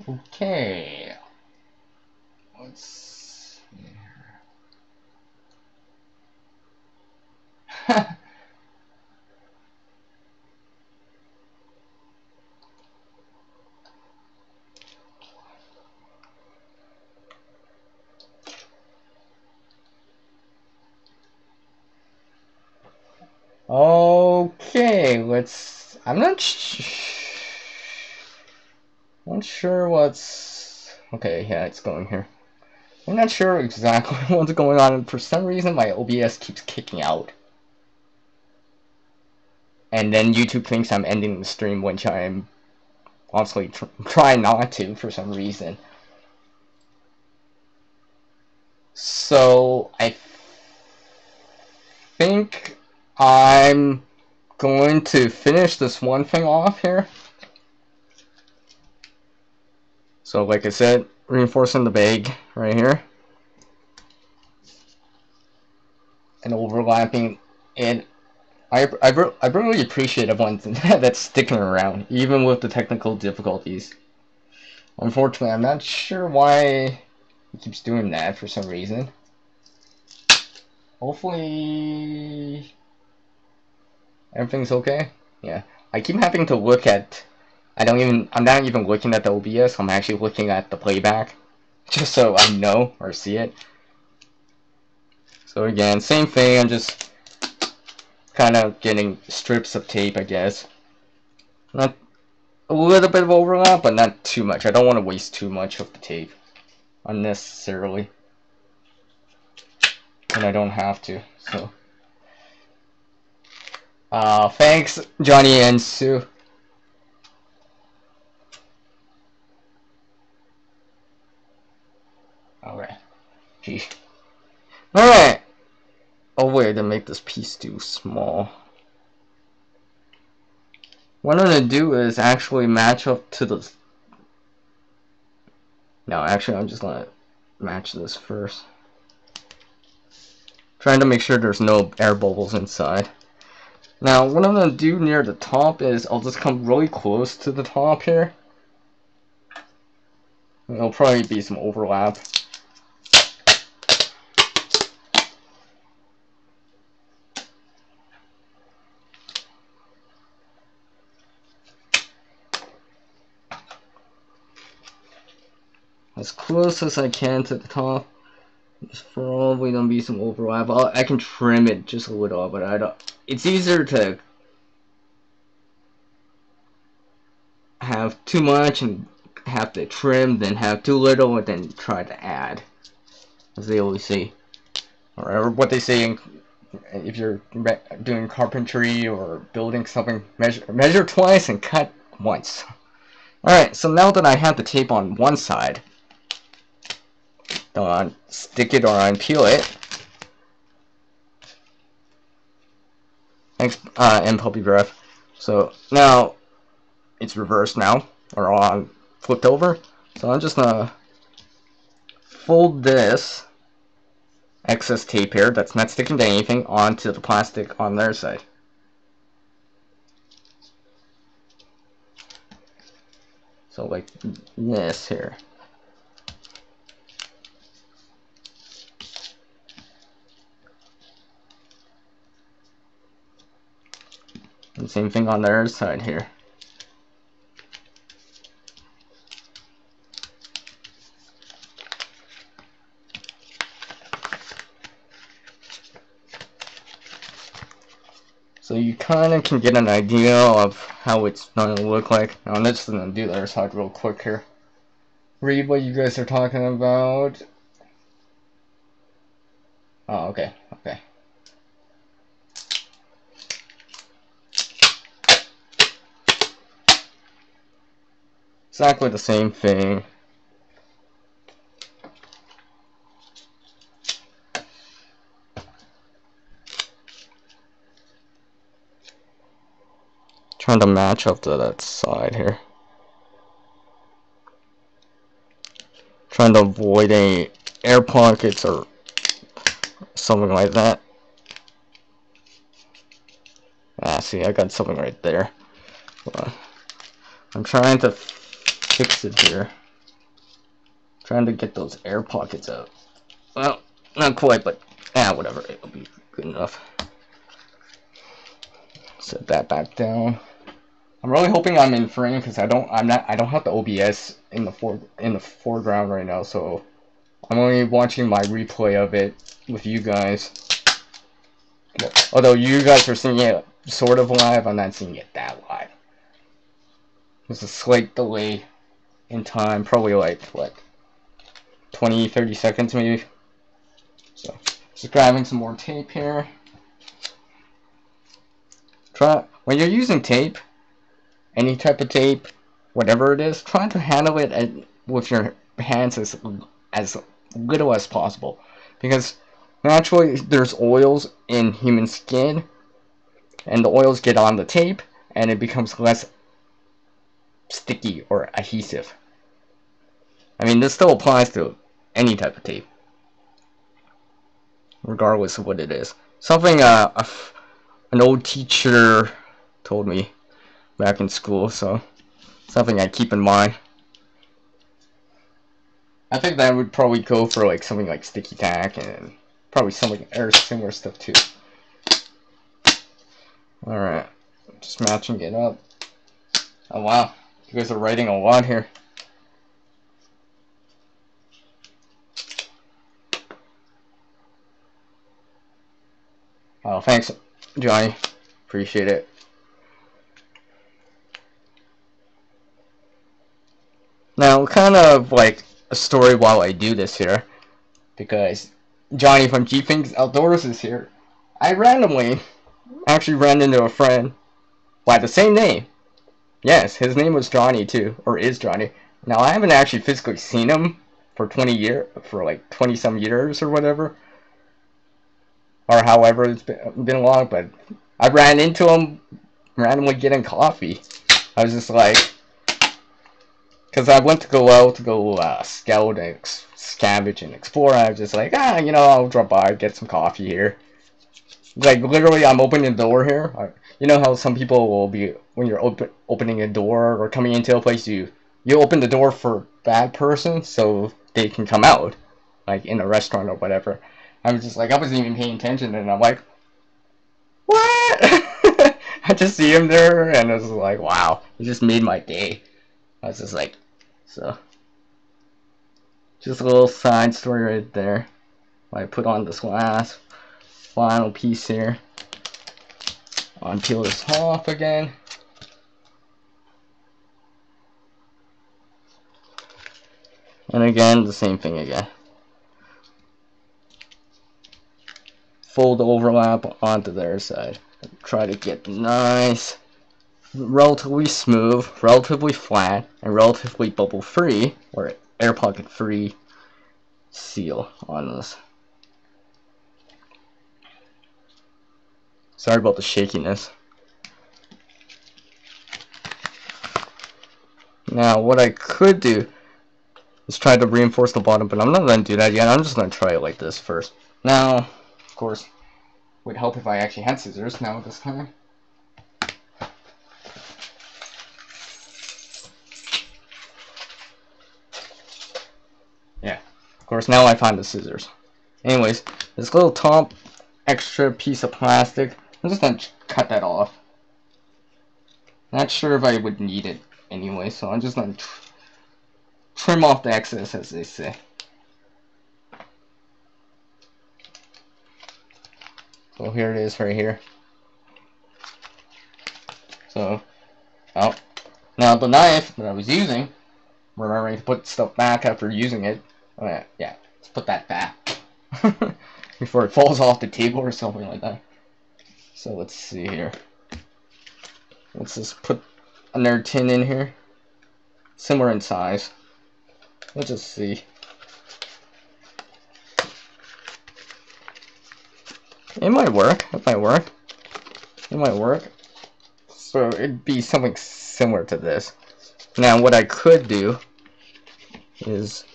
Okay. Let's see here. Okay, let's. Not sure what's. Okay, yeah, it's going here. I'm not sure exactly what's going on, and for some reason my OBS keeps kicking out. And then YouTube thinks I'm ending the stream, which I'm honestly trying not to for some reason. So I think I'm going to finish this one thing off here. So like I said, reinforcing the bag right here. And overlapping it. I really appreciate everyone that's sticking around, even with the technical difficulties. Unfortunately, I'm not sure why he keeps doing that for some reason. Hopefully everything's okay. Yeah. I keep having to look at I'm not even looking at the OBS, I'm actually looking at the playback. Just so I know or see it. So again, same thing, I'm just kind of getting strips of tape, I guess. Not a little bit of overlap, but not too much. I don't want to waste too much of the tape unnecessarily. And I don't have to, so. Thanks, Johnny and Sue. Alright. Gee. Alright. Oh wait, to make this piece too small. What I'm gonna do is actually match up to the... No, actually I'm just gonna match this first. Trying to make sure there's no air bubbles inside. Now, what I'm gonna do near the top is I'll just come really close to the top here. There'll probably be some overlap. As close as I can to the top. There's probably gonna be some overlap. I can trim it just a little, but I don't. It's easier to have too much and have to trim than have too little and then try to add, as they always say, or what they say if you're doing carpentry or building something. Measure twice and cut once. Alright, so now that I have the tape on one side, don't stick it or unpeel it. Thanks, and puppy breath. So now it's reversed now, or on flipped over. So I'm just gonna fold this excess tape here that's not sticking to anything onto the plastic on their side. So like this here. And same thing on their side here. So you kind of can get an idea of how it's going to look like. Now I'm just going to do the other side real quick here. Read what you guys are talking about. Oh, okay, okay. Exactly the same thing. Trying to match up to that side here. Trying to avoid any air pockets or something like that. Ah, see, I got something right there. I'm trying to fix it here. Trying to get those air pockets out. Well, not quite, but whatever. It'll be good enough. Set that back down. I'm really hoping I'm in frame because I don't have the OBS in the foreground right now, so I'm only watching my replay of it with you guys. Although you guys are seeing it sort of live, I'm not seeing it that live. There's a slight delay in time, probably like what, 20-30 seconds maybe. So just grabbing some more tape here. When you're using tape, any type of tape, whatever it is, try to handle it with your hands as little as possible, because naturally there's oils in human skin, and the oils get on the tape and it becomes less sticky or adhesive. I mean, this still applies to any type of tape, regardless of what it is. Something an old teacher told me back in school, so something I keep in mind. I think that would probably go for like something like sticky tack and probably something or similar stuff too. Alright, just matching it up. Oh wow, you guys are writing a lot here. Oh, thanks, Johnny. Appreciate it. Now, kind of like a story while I do this here, because Johnny from G Things Outdoors is here. I randomly actually ran into a friend by the same name. Yes, his name was Johnny too, or is Johnny. Now, I haven't actually physically seen him for 20 some years or whatever, or however it's been long, but I ran into him randomly getting coffee. I was just like, because I went to go out to go scout and scavenge and explore. I was just like, you know, I'll drop by, get some coffee here. Like, literally, I'm opening the door here. You know how some people will be, when you're opening a door or coming into a place, you open the door for that person so they can come out, like in a restaurant or whatever. I was just like, I wasn't even paying attention, and I'm like, what? I just see him there, and I was like, wow, it just made my day. I was just like, so, just a little side story right there. I put on this last final piece here. Unpeel this off again. And again, the same thing again. Fold the overlap onto their side. Try to get nice, relatively smooth, relatively flat, and relatively bubble free, or air pocket free seal on this. Sorry about the shakiness. Now, what I could do is try to reinforce the bottom, but I'm not going to do that yet. I'm just going to try it like this first. Now, of course, it would help if I actually had scissors now this time. Yeah, of course, now I find the scissors. Anyways, this little top extra piece of plastic, I'm just going to cut that off. Not sure if I would need it anyway, so I'm just going to trim off the excess, as they say. So here it is right here. So, oh, now the knife that I was using, remembering to put stuff back after using it, yeah, let's put that back before it falls off the table or something like that. So let's see here. Let's just put another tin in here, similar in size. Let's just see. It might work. It might work. It might work. So it'd be something similar to this. Now what I could do is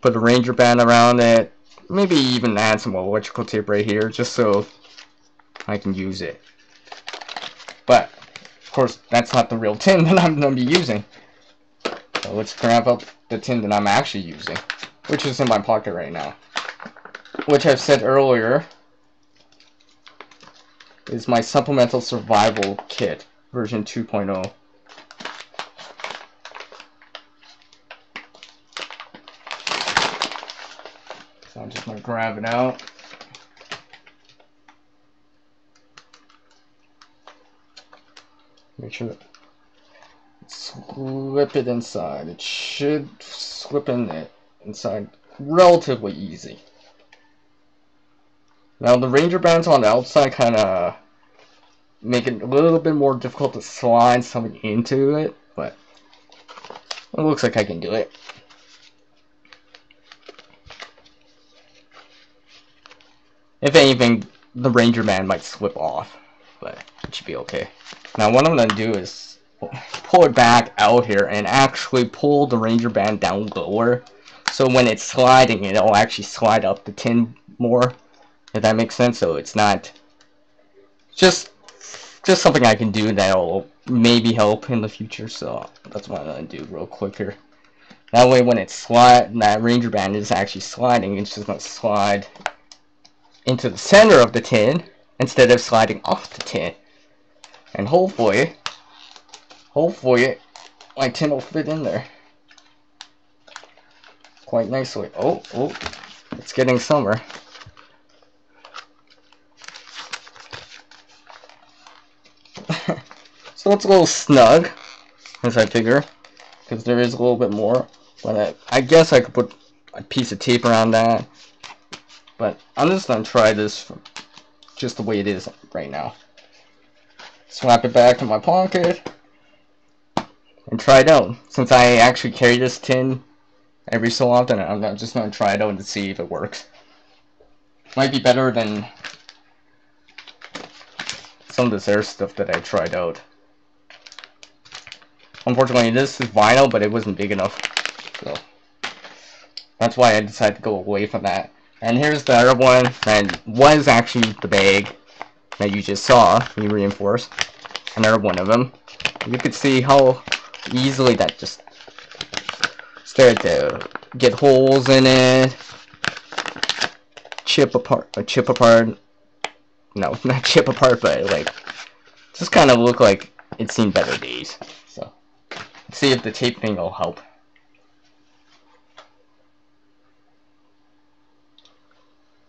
put a ranger band around it. Maybe even add some electrical tape right here, just so I can use it. But of course, that's not the real tin that I'm going to be using. So let's grab up the tin that I'm actually using. which is in my pocket right now, which I've said earlier is my supplemental survival kit version 2.0. So I'm just gonna grab it out. Make sure that slip it inside. It should slip inside relatively easy. Now the Ranger bands on the outside kind of make it a little bit more difficult to slide something into it, but it looks like I can do it. If anything, the Ranger band might slip off, but it should be okay. Now what I'm going to do is pull it back out here and actually pull the Ranger band down lower, so when it's sliding, it'll actually slide up the tin more, if that makes sense. So it's not just something I can do that'll maybe help in the future. So that's what I'm going to do real quick here. That way when it's that Ranger band is actually sliding, it's just going to slide into the center of the tin instead of sliding off the tin. And hopefully my tin will fit in there quite nicely. Oh, it's getting summer. So it's a little snug, as I figure, because there is a little bit more. But I guess I could put a piece of tape around that. But I'm just going to try this just the way it is right now. Slap it back in my pocket and try it out. Since I actually carry this tin every so often, I'm just going to try it out and see if it works. Might be better than some of this air stuff that I tried out. Unfortunately, this is vinyl, but it wasn't big enough. So that's why I decided to go away from that. And here's the other one that was actually the bag that you just saw, you reinforced. Another one of them. You could see how easily that just started to get holes in it, chip apart. No, not chip apart, but like just kind of look like it's seen better days. So let's see if the tape thing will help.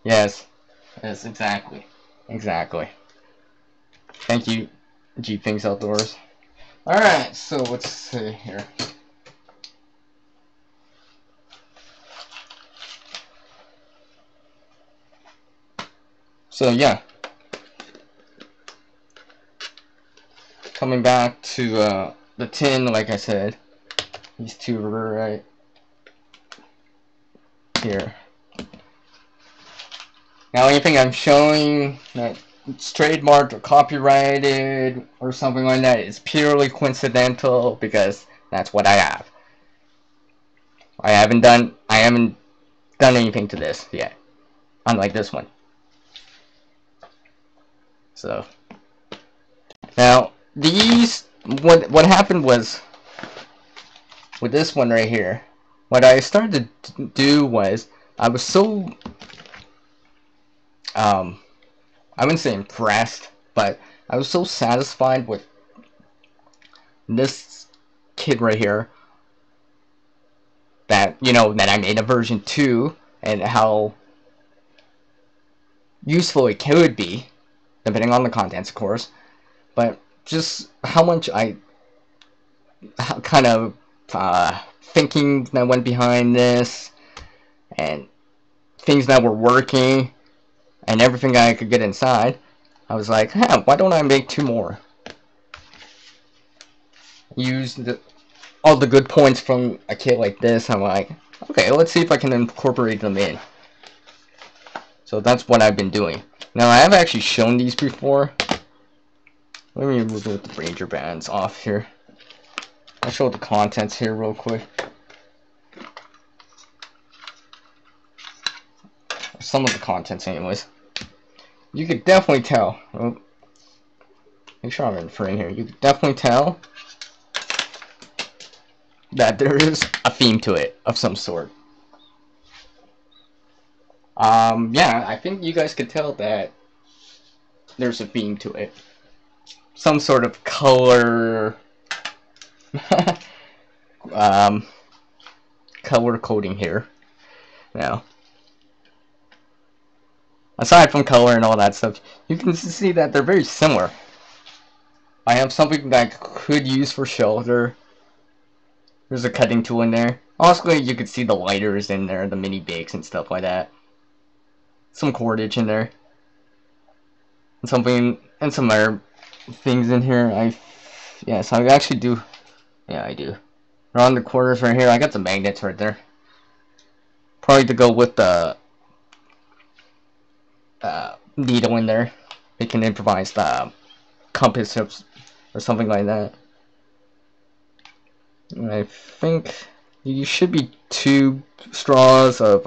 Yes, exactly. Thank you, Jeep Things Outdoors. Alright, so let's see here. So yeah, coming back to the tin, like I said, these two are right here. Now anything I'm showing that it's trademarked or copyrighted or something like that is purely coincidental, because that's what I have. I haven't done anything to this yet, unlike this one. So now these, what happened was with this one right here, what I started to do was I was so I wouldn't say impressed, but I was so satisfied with this kit right here that, you know, that I made a version 2 and how useful it could be, depending on the contents, of course, but just how much kind of thinking that went behind this, and things that were working, and everything I could get inside. I was like, huh, why don't I make 2 more? Use all the good points from a kit like this. I'm like, okay, let's see if I can incorporate them in. So that's what I've been doing. Now, I have actually shown these before. Let me remove the Ranger bands off here. I'll show the contents here real quick. Some of the contents anyways. You could definitely tell. Oh, make sure I'm in frame here. You could definitely tell that there is a theme to it of some sort. Yeah, I think you guys could tell that there's a theme to it. Some sort of color, um, color coding here. Now, aside from color and all that stuff, you can see that they're very similar. I have something that I could use for shelter. There's a cutting tool in there. Also, you could see the lighters in there, the mini bakes and stuff like that. Some cordage in there. And something, and some other things in here. Yes, I actually do. Yeah, I do. Around the corners right here, I got the magnets right there. Probably to go with the needle in there. They can improvise the compass or something like that. And I think you should be 2 straws of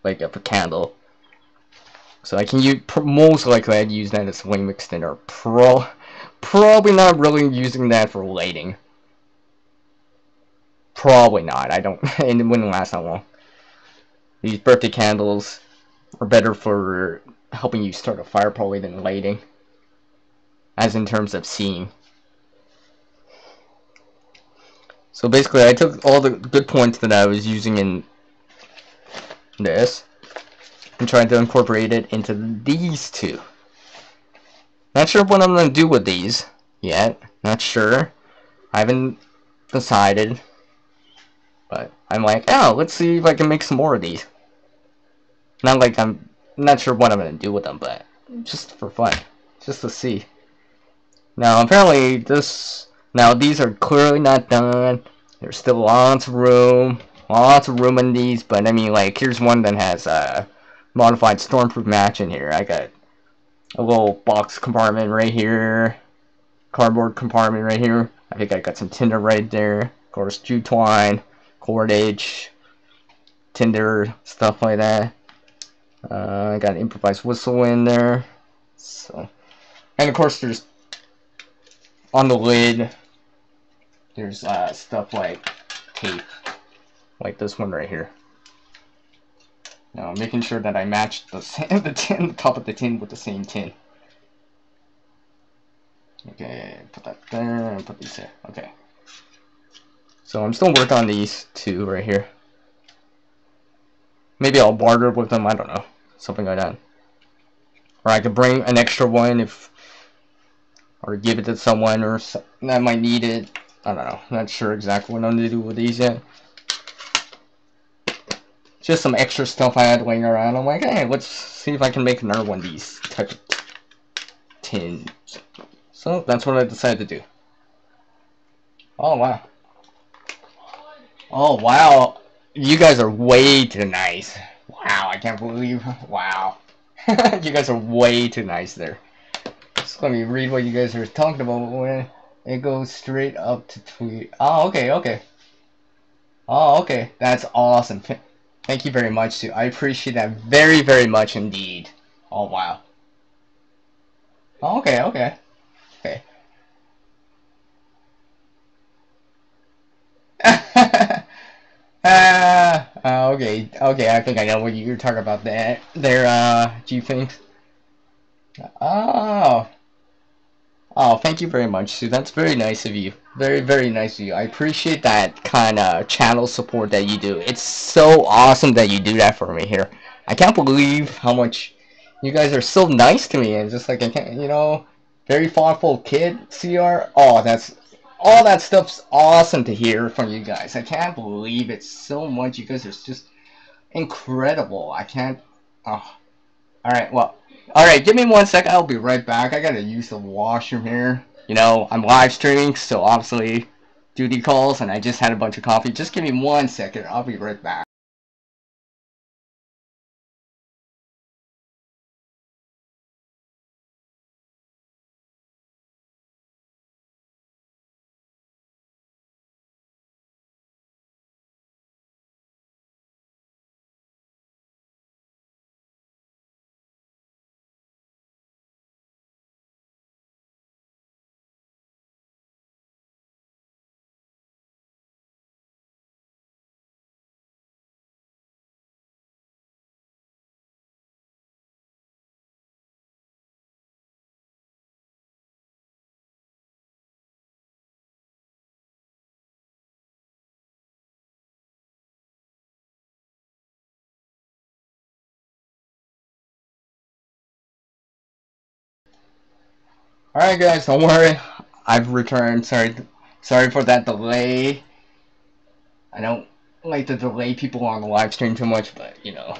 like a candle. So I can use, most likely I'd use that as a flame extender. Probably not really using that for lighting. Probably not. I don't. And it wouldn't last that long. These birthday candles are better for helping you start a fire probably than lighting, as in terms of seeing. So basically, I took all the good points that I was using in this and tried to incorporate it into these two. Not sure what I'm going to do with these yet. Not sure. I haven't decided. But I'm like, oh, let's see if I can make some more of these. Not like I'm not sure what I'm going to do with them, but just for fun. Just to see. Now, apparently, now these are clearly not done. There's still lots of room. Lots of room in these, but I mean, like, here's one that has a modified stormproof match in here. I got a little box compartment right here. Cardboard compartment right here. I think I got some tinder right there. Of course, jute twine, cordage, tinder, stuff like that. I got an improvised whistle in there. So, and of course, there's on the lid. There's stuff like tape, like this one right here. Now, making sure that I match the the top of the tin with the same tin. Okay, put that there and put these there. Okay. So I'm still working on these two right here. Maybe I'll barter with them. I don't know, something like that. Or I could bring an extra one or give it to someone or that might need it. I don't know. Not sure exactly what I'm gonna do with these yet. Just some extra stuff I had laying around. I'm like, hey, let's see if I can make another one of these type of tins. So that's what I decided to do. Oh wow. Oh wow. You guys are way too nice. Wow, I can't believe. Wow. You guys are way too nice there. Just let me read what you guys are talking about when it goes straight up to tweet. Oh, okay, okay. Oh, okay. That's awesome. Thank you very much, Sue. I appreciate that very, very much indeed. Oh, wow. Oh, okay, okay. Okay. Okay, okay, I think I know what you're talking about there, do you think? Oh, oh, thank you very much, Sue. That's very nice of you. Very, very nice of you. I appreciate that kind of channel support that you do. It's so awesome that you do that for me here. I can't believe how much you guys are so nice to me and just like I can't, very thoughtful kid, CR. Oh, all that stuff's awesome to hear from you guys. I can't believe it so much. You guys are just incredible. I can't. Oh, all right. Well, all right. Give me 1 second. I'll be right back. I gotta use the washroom here. I'm live streaming, so obviously duty calls, and I just had a bunch of coffee. Just give me 1 second. I'll be right back. Alright guys, don't worry. I've returned. Sorry for that delay. I don't like to delay people on the live stream too much, but you know,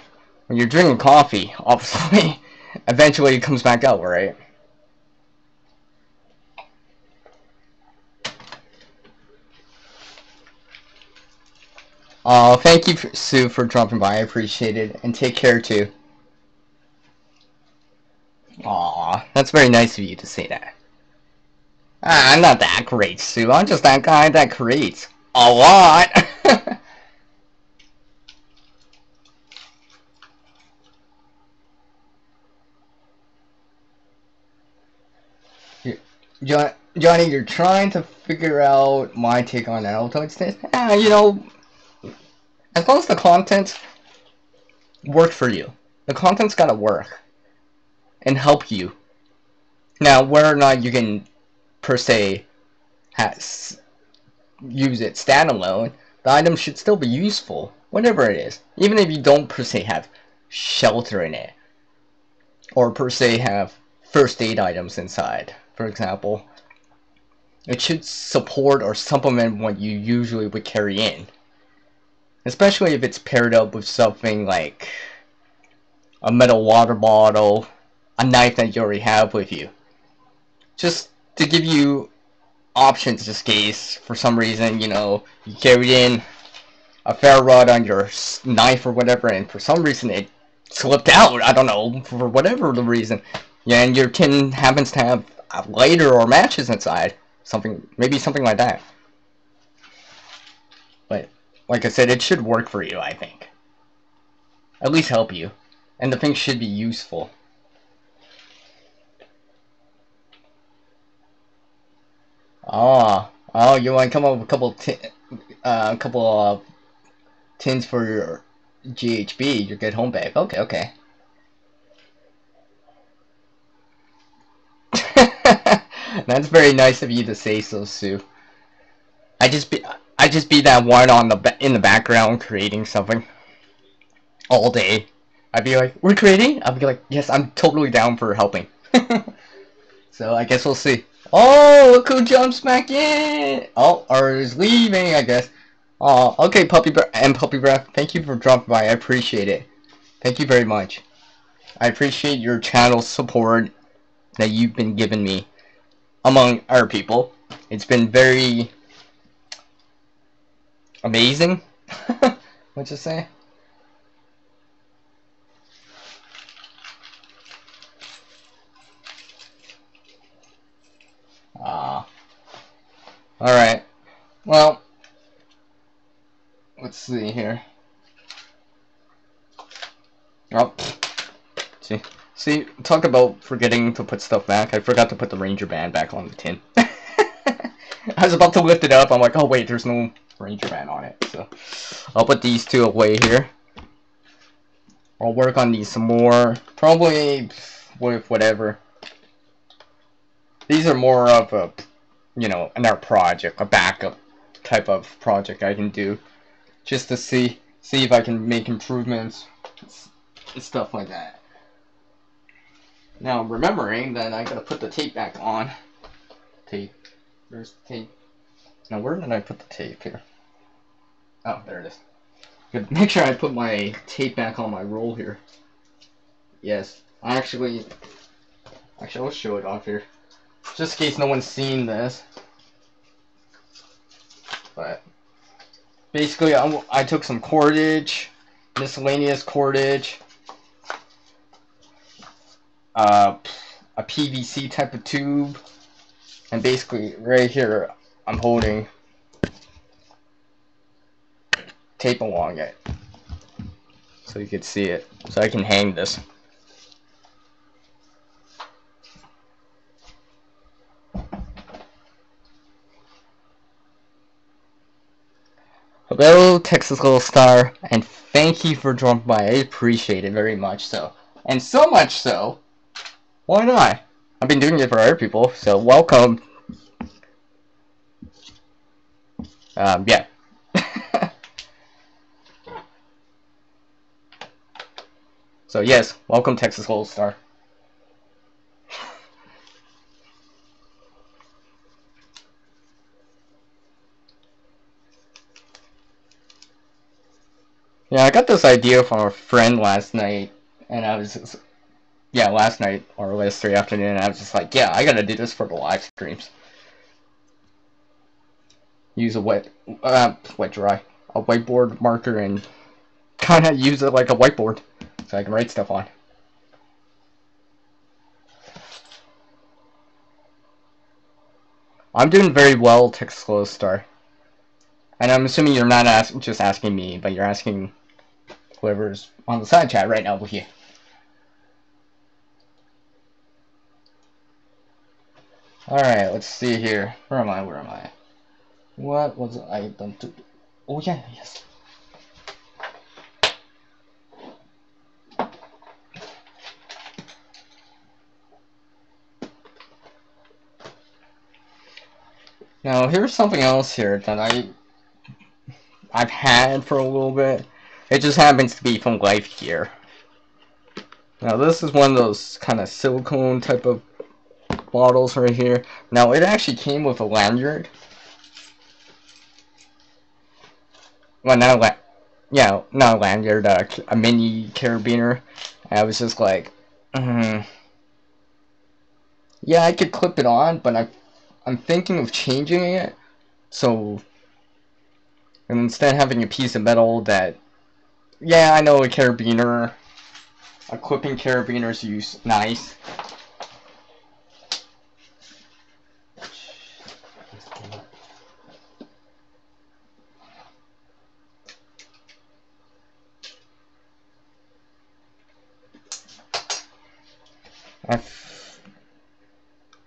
when you're drinking coffee, obviously, eventually it comes back out, right? Thank you, Sue, for dropping by. I appreciate it, and take care too. Aw, that's very nice of you to say that. I'm not that great, Sue. I'm just that guy that creates a lot. Johnny, you're trying to figure out my take on Altoids. You know, as long as the content works for you, the content's gotta work and help you. Now, whether or not you can, per se, use it standalone, the item should still be useful, whatever it is. Even if you don't, per se, have shelter in it, or per se have first aid items inside, for example. It should support or supplement what you usually would carry in. Especially if it's paired up with something like a metal water bottle, a knife that you already have with you. Just to give you options just in case, for some reason, you know, you carried in a ferro rod on your knife or whatever, and for some reason it slipped out, I don't know, for whatever the reason. Yeah, and your tin happens to have a lighter or matches inside. Maybe something like that. But, like I said, it should work for you, I think. At least help you. And the thing should be useful. Oh, you want to come up with a couple of tins for your GHB, your get home bag. Okay. That's very nice of you to say so, Sue. I just be that one in the background creating something all day. I'd be like, we're creating? I'd be like, yes, I'm totally down for helping. So I guess we'll see. Oh, look who jumps back in! Oh, or is leaving, I guess. Oh, okay, Puppy Breath, thank you for dropping by. I appreciate it. Thank you very much. I appreciate your channel support that you've been giving me among our people. It's been very amazing. What you say? Alright. Well, let's see here. Oh, see, talk about forgetting to put stuff back. I forgot to put the Ranger band back on the tin. I was about to lift it up. I'm like, oh wait, there's no Ranger band on it. So I'll put these two away here. I'll work on these some more. Probably with whatever. These are more of a, you know, another project, a backup type of project I can do, just to see if I can make improvements, stuff like that. Now, remembering that I gotta put the tape back on. Tape. Where's the tape? Now, where did I put the tape here? Oh, there it is. Good. Make sure I put my tape back on my roll here. Yes. Actually, I'll show it off here. Just in case no one's seen this. But basically, I took some cordage, miscellaneous cordage, a PVC type of tube, and basically right here I'm holding tape along it so you can see it, so I can hang this. Hello, Texas Little Star, and thank you for dropping by. I appreciate it very much so. And so much so, why not? I've been doing it for other people, so welcome. Yeah. So yes, welcome Texas Little Star. Yeah, I got this idea from a friend last night, and I was just, yeah, last night or yesterday afternoon, and I was just like, yeah, I gotta do this for the live streams. Use a wet dry, a whiteboard marker, and kind of use it like a whiteboard, so I can write stuff on. I'm doing very well, Texclose Star. And I'm assuming you're not just asking me, but you're asking whoever's on the side chat right now with you. Alright, let's see here. Where am I? Where am I? What was I done to do? Oh yeah, yes. Now here's something else here that I've had for a little bit. It just happens to be from Life Gear. Now this is one of those kind of silicone type of bottles right here. Now it actually came with a lanyard. Well, not a not a lanyard, a mini carabiner. I was just like, yeah, I could clip it on, but I'm thinking of changing it. So, and instead of having a piece of metal that, yeah, I know a carabiner, a clipping carabiner is nice.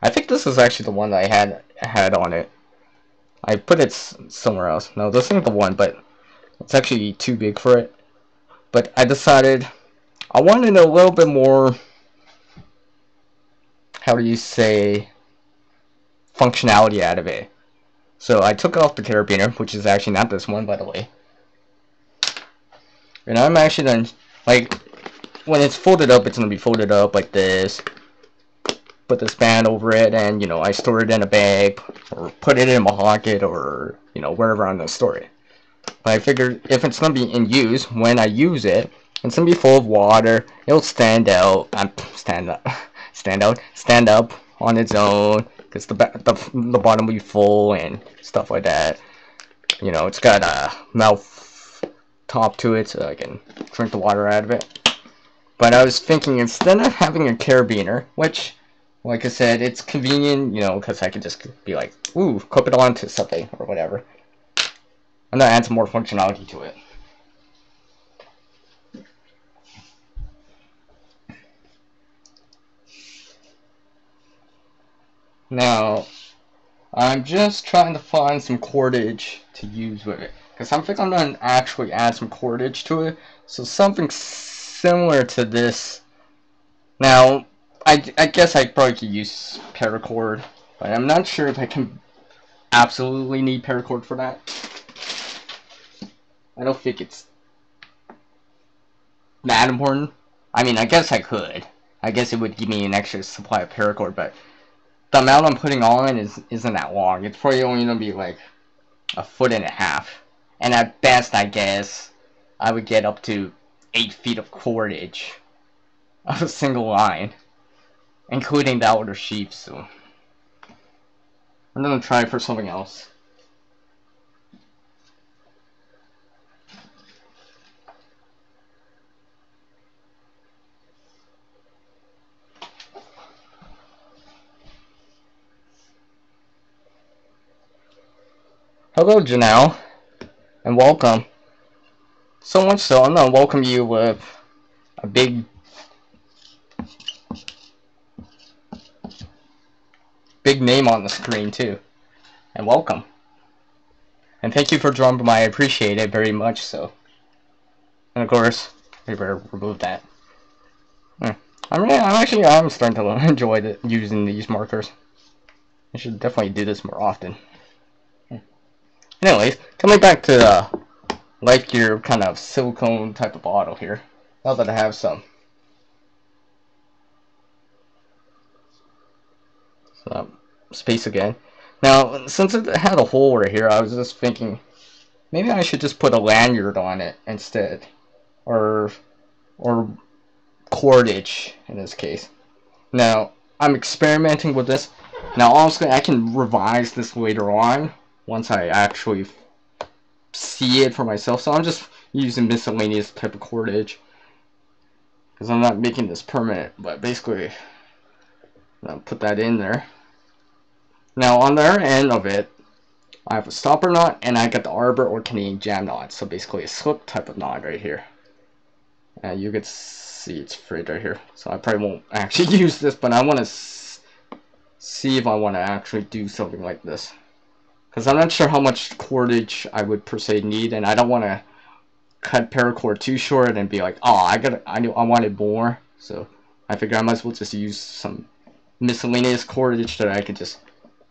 I think this is actually the one that I had on it. I put it somewhere else. No, this isn't the one, but it's actually too big for it. But I decided I wanted a little bit more, how do you say, functionality out of it. So I took off the carabiner, which is actually not this one, by the way. And I'm actually done, like, when it's folded up, it's going to be folded up like this. Put this band over it, and, you know, I store it in a bag, or put it in my pocket, or, you know, wherever I'm going to store it. But I figured if it's going to be in use, when I use it, it's going to be full of water, it'll stand out on its own, because the bottom will be full, and stuff like that. You know, it's got a mouth top to it, so I can drink the water out of it. But I was thinking, instead of having a carabiner, which, like I said, it's convenient, you know, because I could just be like, ooh, clip it onto something, or whatever. I'm gonna add some more functionality to it. Now, I'm just trying to find some cordage to use with it, because I'm thinking I'm gonna actually add some cordage to it, so something similar to this. Now, I guess I probably could use paracord, but I'm not sure if I can absolutely need paracord for that. I don't think it's that important. I mean, I guess I could. I guess it would give me an extra supply of paracord, but the amount I'm putting on isn't that long. It's probably only going to be like 1.5 feet. And at best, I guess, I would get up to 8 feet of cordage of a single line, including the outer sheath, so I'm going to try for something else. Hello, Janelle, and welcome. So much so, I'm gonna welcome you with a big name on the screen too, and welcome. And thank you for dropping by. I appreciate it very much. So, and of course, we better remove that. I'm starting to enjoy using these markers. I should definitely do this more often. Anyways, coming back to the Life Gear kind of silicone type of bottle here. Now that I have some space again. Now, since it had a hole right here, I was just thinking maybe I should just put a lanyard on it instead. or or cordage in this case. Now I'm experimenting with this. Now honestly, I can revise this later on once I actually see it for myself. So I'm just using miscellaneous type of cordage because I'm not making this permanent. But basically, I'll put that in there. Now on the other end of it, I have a stopper knot and I got the arbor or Canadian jam knot. So basically a slip type of knot right here. And you can see it's frayed right here. So I probably won't actually use this, but I want to see if I want to actually do something like this. Because I'm not sure how much cordage I would per se need, and I don't want to cut paracord too short and be like, oh, I wanted more. So I figure I might as well just use some miscellaneous cordage that I could just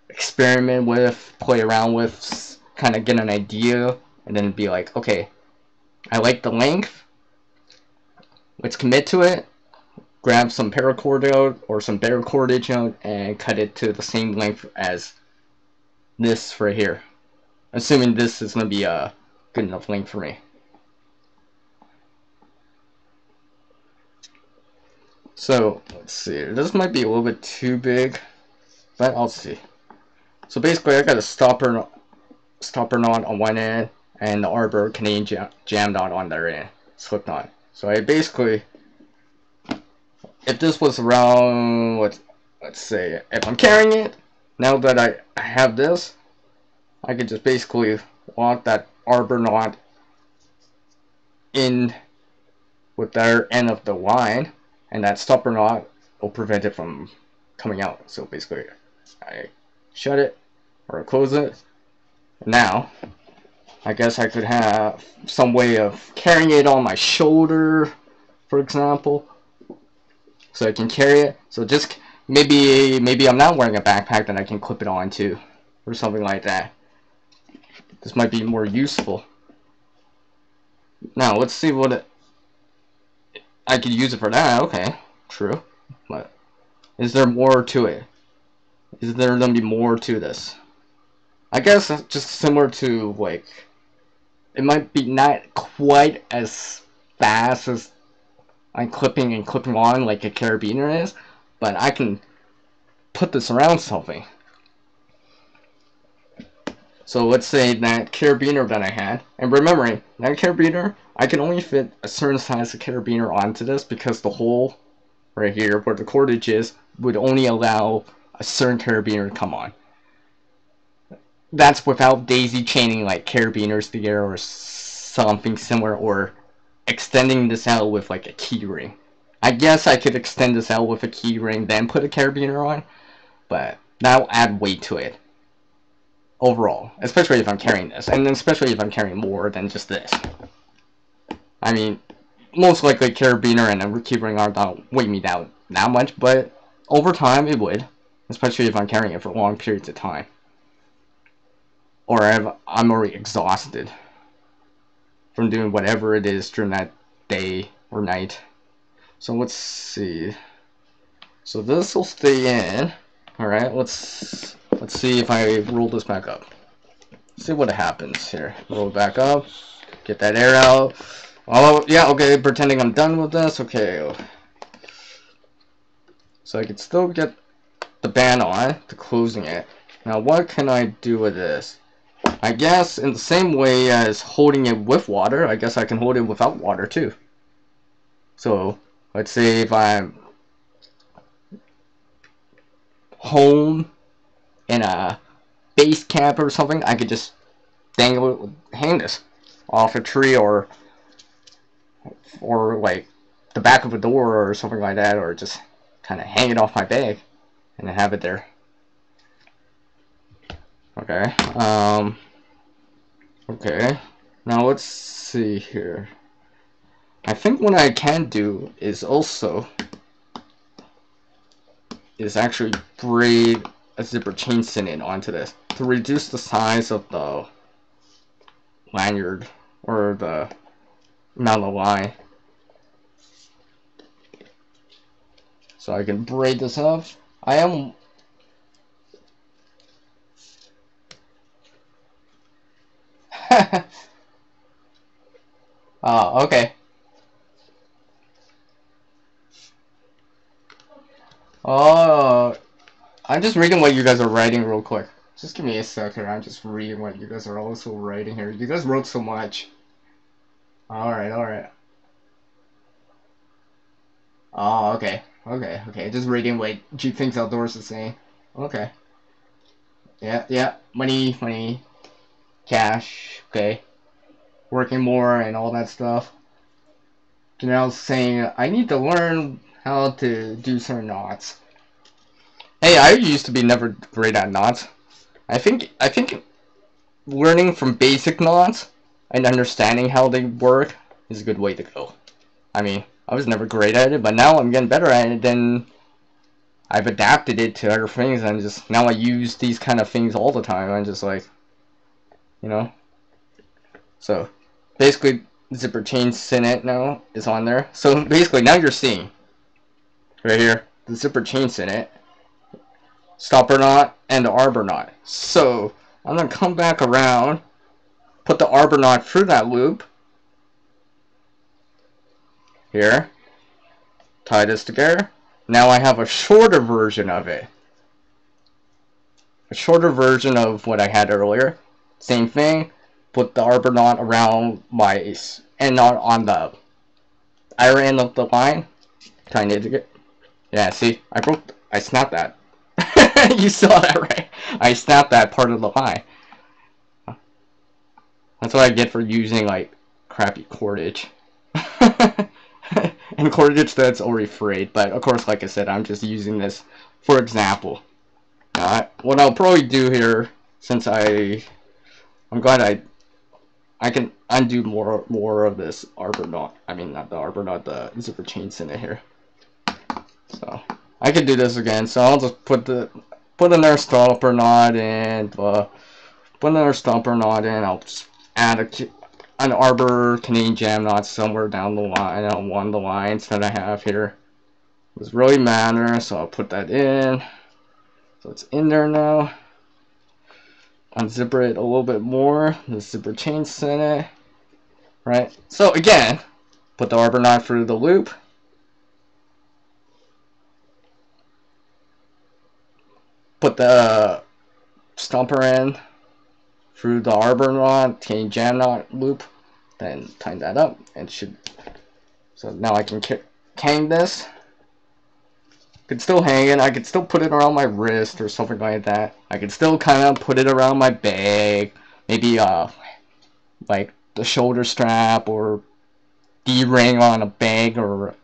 experiment with, play around with, kind of get an idea, and then be like, okay, I like the length, let's commit to it, grab some paracord out or some bare cordage out and cut it to the same length as this right here, assuming this is going to be a good enough length for me. So let's see, this might be a little bit too big, but I'll see. So basically I got a stopper knot on one end and the arbor Canadian jam knot on the other end, slip knot. So I basically, if this was around, let's say, if I'm carrying it, now that I have this, I could just basically lock that arbor knot in with their end of the line, and that stopper knot will prevent it from coming out. So basically, I shut it or close it. Now, I guess I could have some way of carrying it on my shoulder, for example, so I can carry it. So just maybe I'm not wearing a backpack that I can clip it onto, or something like that. This might be more useful. Now let's see what I could use it for that. Okay, true. But is there more to it? Is there gonna be more to this? I guess it's just similar to, like, it might be not quite as fast as I'm clipping and clipping on like a carabiner is, but I can put this around something. So let's say that carabiner that I had, and remembering that carabiner, I can only fit a certain size of carabiner onto this because the hole right here where the cordage is would only allow a certain carabiner to come on. That's without daisy chaining like carabiners together or something similar, or extending this out with like a key ring. I guess I could extend this out with a key ring then put a carabiner on, but that'll add weight to it overall, especially if I'm carrying this, and especially if I'm carrying more than just this. I mean, most likely carabiner and a keyring aren't gonna weigh me down that much, but over time it would, especially if I'm carrying it for long periods of time, or if I'm already exhausted from doing whatever it is during that day or night. So let's see. So this will stay in. All right, let's see if I roll this back up. See what happens here. Roll it back up. Get that air out. Oh, yeah, okay, pretending I'm done with this. Okay. So I can still get the band on to closing it. Now, what can I do with this? I guess in the same way as holding it with water, I guess I can hold it without water too. So, let's say if I'm home in a base camp or something, I could just hang this off a tree or like the back of a door or something like that, or just kind of hang it off my bag and then have it there. Okay. Okay. Now let's see here. I think what I can do is actually braid a zipper chain sinin onto this to reduce the size of the lanyard or the amount of line. So I can braid this up. I am oh, okay. Oh, I'm just reading what you guys are writing real quick. Just give me a second. I'm just reading what you guys are also writing here. You guys wrote so much. Alright, alright. Oh, okay. Okay, okay. Just reading what G Things Outdoors is saying. Okay. Yeah, yeah. Money, money, cash. Okay. Working more and all that stuff. Janelle's saying, I need to learn how to do certain knots. Hey, I used to be never great at knots. I think learning from basic knots and understanding how they work is a good way to go. I mean, I was never great at it, but now I'm getting better at it. Then I've adapted it to other things, and just now I use these kind of things all the time. I'm just like, you know. So basically, zipper chain Sinet now is on there. So basically, now you're seeing right here the zipper chain Sinet, stopper knot, and the arbor knot. So I'm gonna come back around, put the arbor knot through that loop here, tie this together. Now I have a shorter version of it. A shorter version of what I had earlier. Same thing, put the arbor knot around my end knot on the iron end of the line. Tying it together. Yeah, see, I snapped that. You saw that, right? I snapped that part of the line. That's what I get for using, like, crappy cordage. And cordage that's already frayed, but of course, like I said, I'm just using this for example. What I'll probably do here, since I'm glad I can undo more of this arbor knot. I mean, not the arbor knot, the zipper chains in it here. So I can do this again. So I'll just put another stopper knot and put another stopper knot in. I'll just add an arbor Canadian jam knot somewhere down the line on one of the lines that I have here. It doesn't really matter, so I'll put that in. So it's in there now. Unzipper it a little bit more. The zipper chain Sinet. Right? So again, put the arbor knot through the loop. Put the stumper in through the arbor knot, Canadian jam knot loop. Then tighten that up and should. So now I can hang this. Could still hang it. I could still put it around my wrist or something like that. I could still kind of put it around my bag. Maybe like the shoulder strap or D-ring on a bag or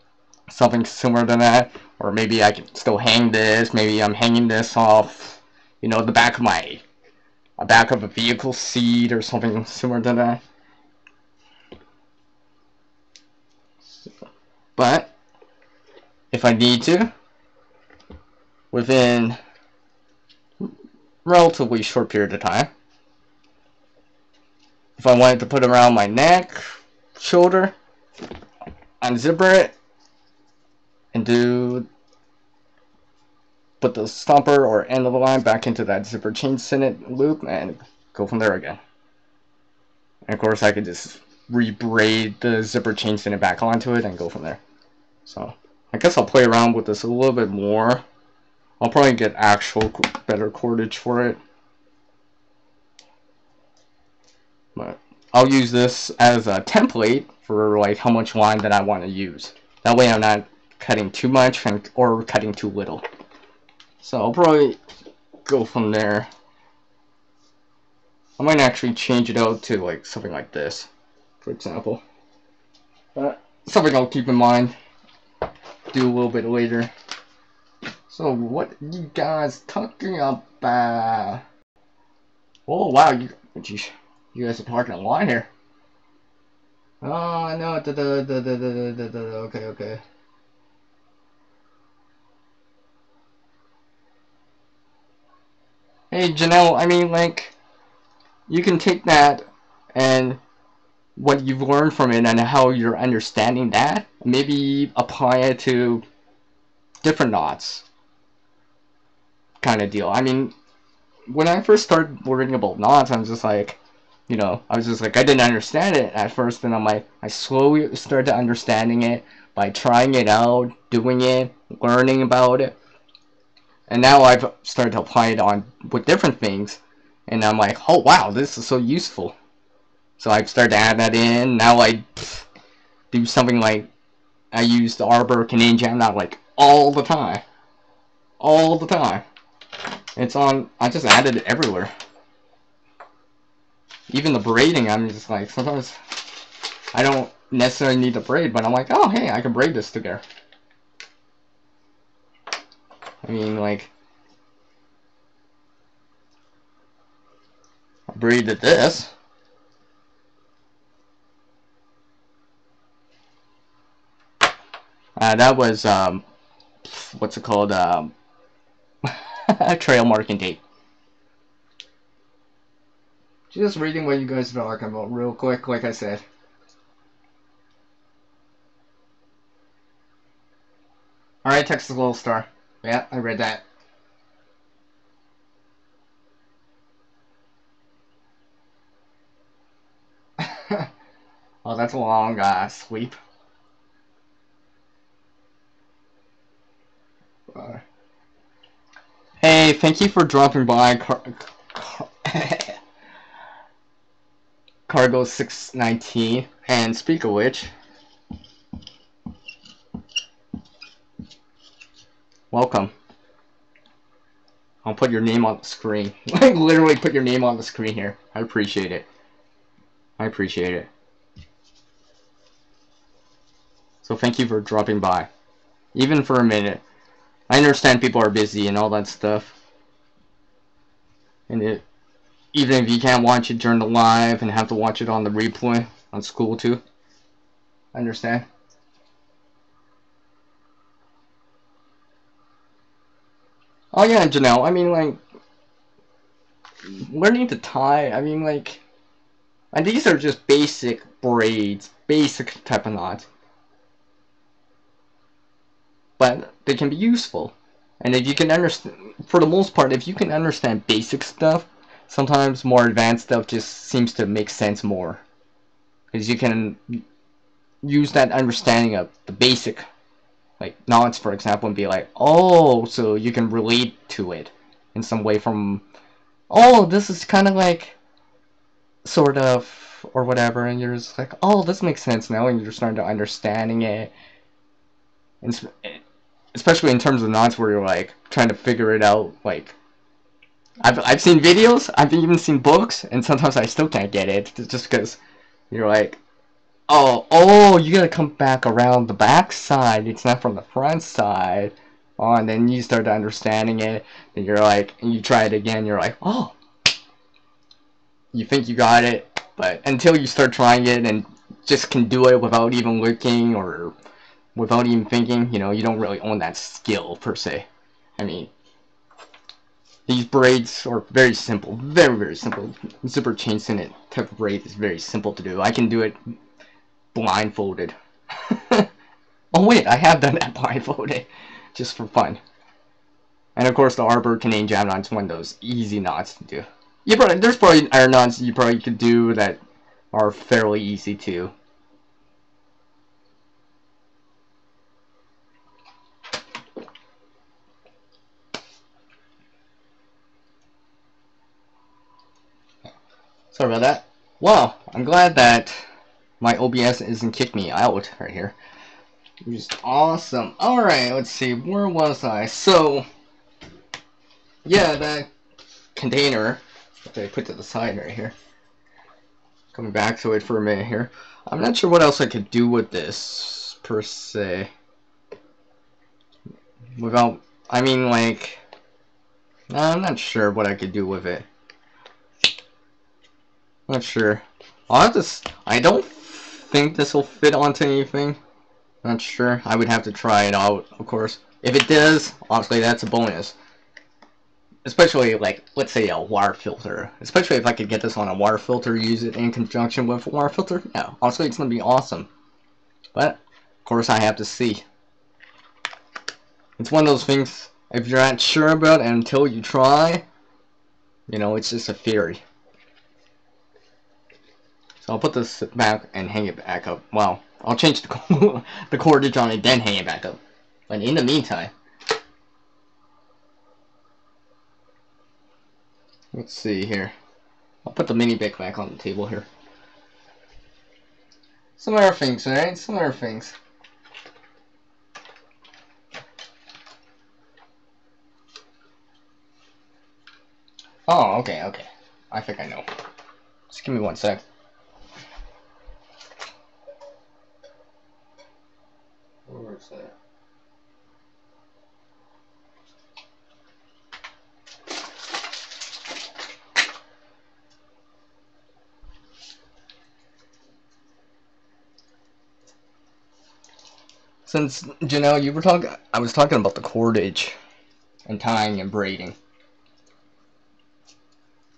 something similar to that. Or maybe I could still hang this. Maybe I'm hanging this off, you know, the back of a vehicle seat or something similar to that. But if I need to, within relatively short period of time, if I wanted to put it around my neck, shoulder, unzipper it, and put the stumper or end of the line back into that zipper chain Sinet loop and go from there again. And of course I could just re-braid the zipper chain Sinet back onto it and go from there. So I guess I'll play around with this a little bit more. I'll probably get actual better cordage for it. But I'll use this as a template for like how much line that I want to use. That way I'm not cutting too much or cutting too little. So I'll probably go from there. I might actually change it out to like something like this, for example. Something I'll keep in mind. Do a little bit later. So what are you guys talking about? Oh wow, you guys are talking a lot here. Oh no, okay. Hey Janelle, I mean like, you can take that and what you've learned from it and how you're understanding that, maybe apply it to different knots kind of deal. I mean, when I first started learning about knots, I was just like, you know, I didn't understand it at first, and I slowly started understanding it by trying it out, doing it, learning about it, And now I've started to apply it on with different things, and I'm like, oh wow, this is so useful. So I've started to add that in. Now I do something like I use the arbor Canadian jam knot like all the time. All the time. It's on, I just added it everywhere. Even the braiding, I'm just like, sometimes I don't necessarily need to braid, but I'm like, oh hey, I can braid this together. I mean, like, I braided this. That was, what's it called, trail marking tape. Just reading what you guys are talking about real quick, like I said. Alright, Texas Little Star. Yeah, I read that. Oh, that's a long sweep. Hey, thank you for dropping by, Cargo 619. And speak of which, welcome. I'll put your name on the screen. Like, literally put your name on the screen here. I appreciate it. I appreciate it. So thank you for dropping by. Even for a minute. I understand people are busy and all that stuff. And even if you can't watch it during the live and have to watch it on the replay on school too. I understand. Oh yeah, Janelle, I mean, like, learning to tie, I mean, like, and these are just basic braids, basic type of knots. But they can be useful. And if you can understand, for the most part, if you can understand basic stuff, sometimes more advanced stuff just seems to make sense more. Because you can use that understanding of the basic, like knots, for example, and be like, oh, so you can relate to it in some way from, oh, this is kind of like, sort of, or whatever, and you're just like, oh, this makes sense now, and you're starting to understanding it. And especially in terms of knots where you're like trying to figure it out. Like, I've seen videos, I've even seen books, and sometimes I still can't get it just because you're like, oh, you gotta come back around the back side. It's not from the front side. Oh, and then you start understanding it, and you're like, and you try it again. You're like, oh, you think you got it, but until you start trying it and just can do it without even looking or without even thinking, you know, you don't really own that skill per se. I mean, these braids are very simple, very, very simple. Zipper chain sennit type of braid is very simple to do. I can do it blindfolded. Oh wait, I have done that blindfolded, just for fun. And of course, the arbor Canadian jam knot is one of those easy knots to do. There's probably iron knots you probably could do that are fairly easy too. Sorry about that. Well, I'm glad that my OBS isn't kicked me out right here. Which is awesome. Alright, let's see. Where was I? So, yeah, that container that I put to the side right here. Coming back to it for a minute here. I'm not sure what else I could do with this, per se. Without, I mean, like, I'm not sure what I could do with it. Not sure. I'll have to. I don't think this will fit onto anything. Not sure. I would have to try it out, of course. If it does, obviously that's a bonus. Especially, like, let's say a water filter. Especially if I could get this on a water filter, use it in conjunction with a water filter. Yeah, honestly, it's going to be awesome. But, of course, I have to see. It's one of those things, if you're not sure about it until you try, you know, it's just a theory. So I'll put this back and hang it back up. Well, I'll change the, the cordage on it, then hang it back up. But in the meantime, Let's see here. I'll put the mini bag back on the table here. Some other things, right? Some other things. Oh, okay, okay. I think I know. Just give me 1 sec. Where is that? Since, you were talking, I was talking about the cordage and tying and braiding.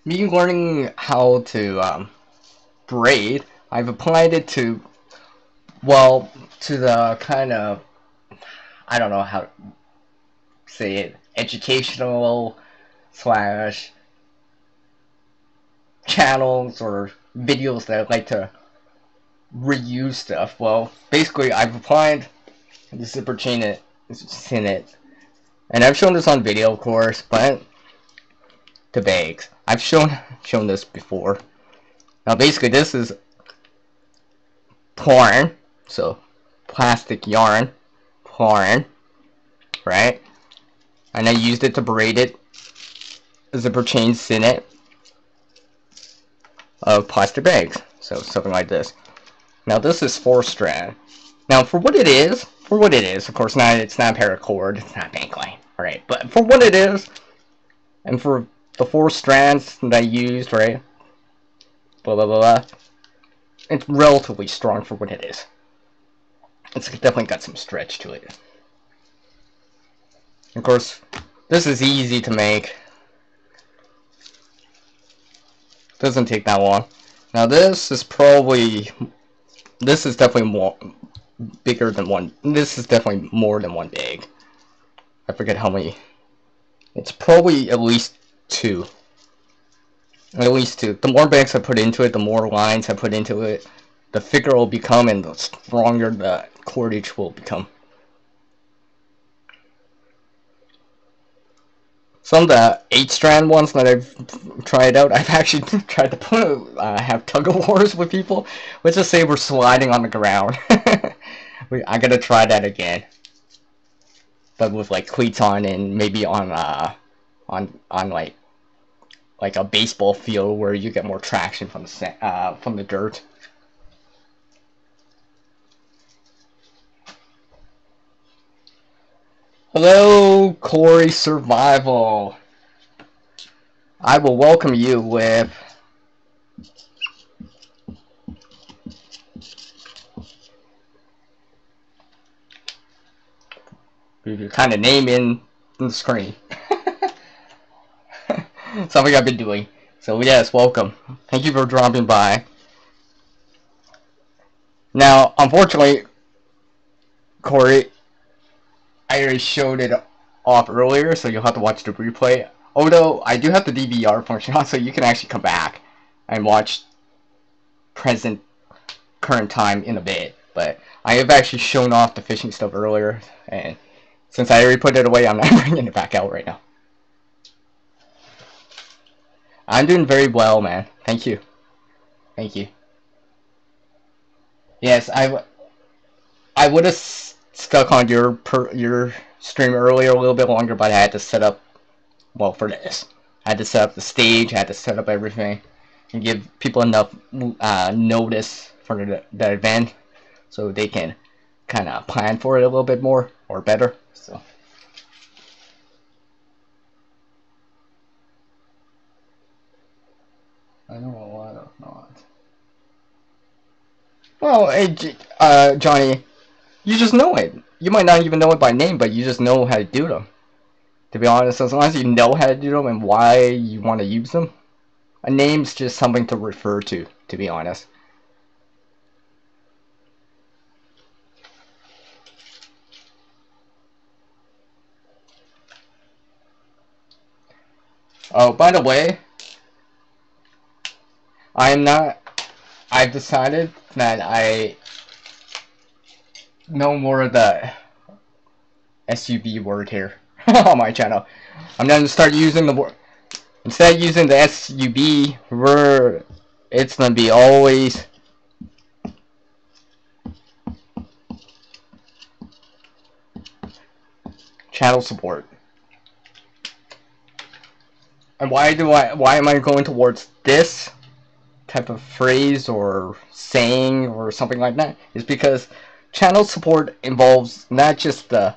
Me learning how to braid, I've applied it to, well, to the kind of, I don't know how to say it, educational slash channels or videos that I like to reuse stuff. Well, basically, I've applied the zipper chain in it, and I've shown this on video, of course, but to bags. I've shown this before. Now, basically, this is yarn, so plastic yarn, right? And I used it to braid it. Zipper chains in it of plastic bags, so something like this. Now, this is 4-strand. Now, for what it is, of course, it's not paracord, it's not bank line, alright, but for what it is, and for the 4 strands that I used, right, blah blah blah blah, it's relatively strong for what it is. It's definitely got some stretch to it. Of course, this is easy to make. Doesn't take that long. Now this is definitely more bigger than one. This is definitely more than 1 bag. I forget how many. It's probably at least 2. At least 2. The more bags I put into it, the more lines I put into it, the thicker it will become, and the stronger the cordage will become. Some of the 8-strand ones that I've tried out, I've actually tried to put have tug-of-wars with people. Let's just say we're sliding on the ground. I gotta try that again, but with like cleats on, and maybe on like a baseball field where you get more traction from the dirt. Hello, Corey Survival. I will welcome you with your kind of name in the screen. Something I've been doing. So yes, welcome. Thank you for dropping by. Now, unfortunately, Corey, I already showed it off earlier, so you'll have to watch the replay. Although, I do have the DVR function on, so you can actually come back and watch current time in a bit. But I have actually shown off the fishing stuff earlier, and since I already put it away, I'm not bringing it back out right now. I'm doing very well, man. Thank you. Thank you. Yes, I would have stuck on your stream earlier a little bit longer, but I had to set up, well, for this. I had to set up the stage, I had to set up everything, and give people enough notice for the event, so they can kind of plan for it a little bit more, or better, so. I know a lot of knots. Well, hey, Johnny, you just know it. You might not even know it by name, but you just know how to do them. To be honest, as long as you know how to do them and why you want to use them, a name's just something to refer to be honest. Oh, by the way, I've decided that I no more of the SUV word here on my channel. I'm going to start using the word. Instead of using the SUB, it's gonna be always channel support. And why am I going towards this type of phrase or saying or something like that? Is because channel support involves not just the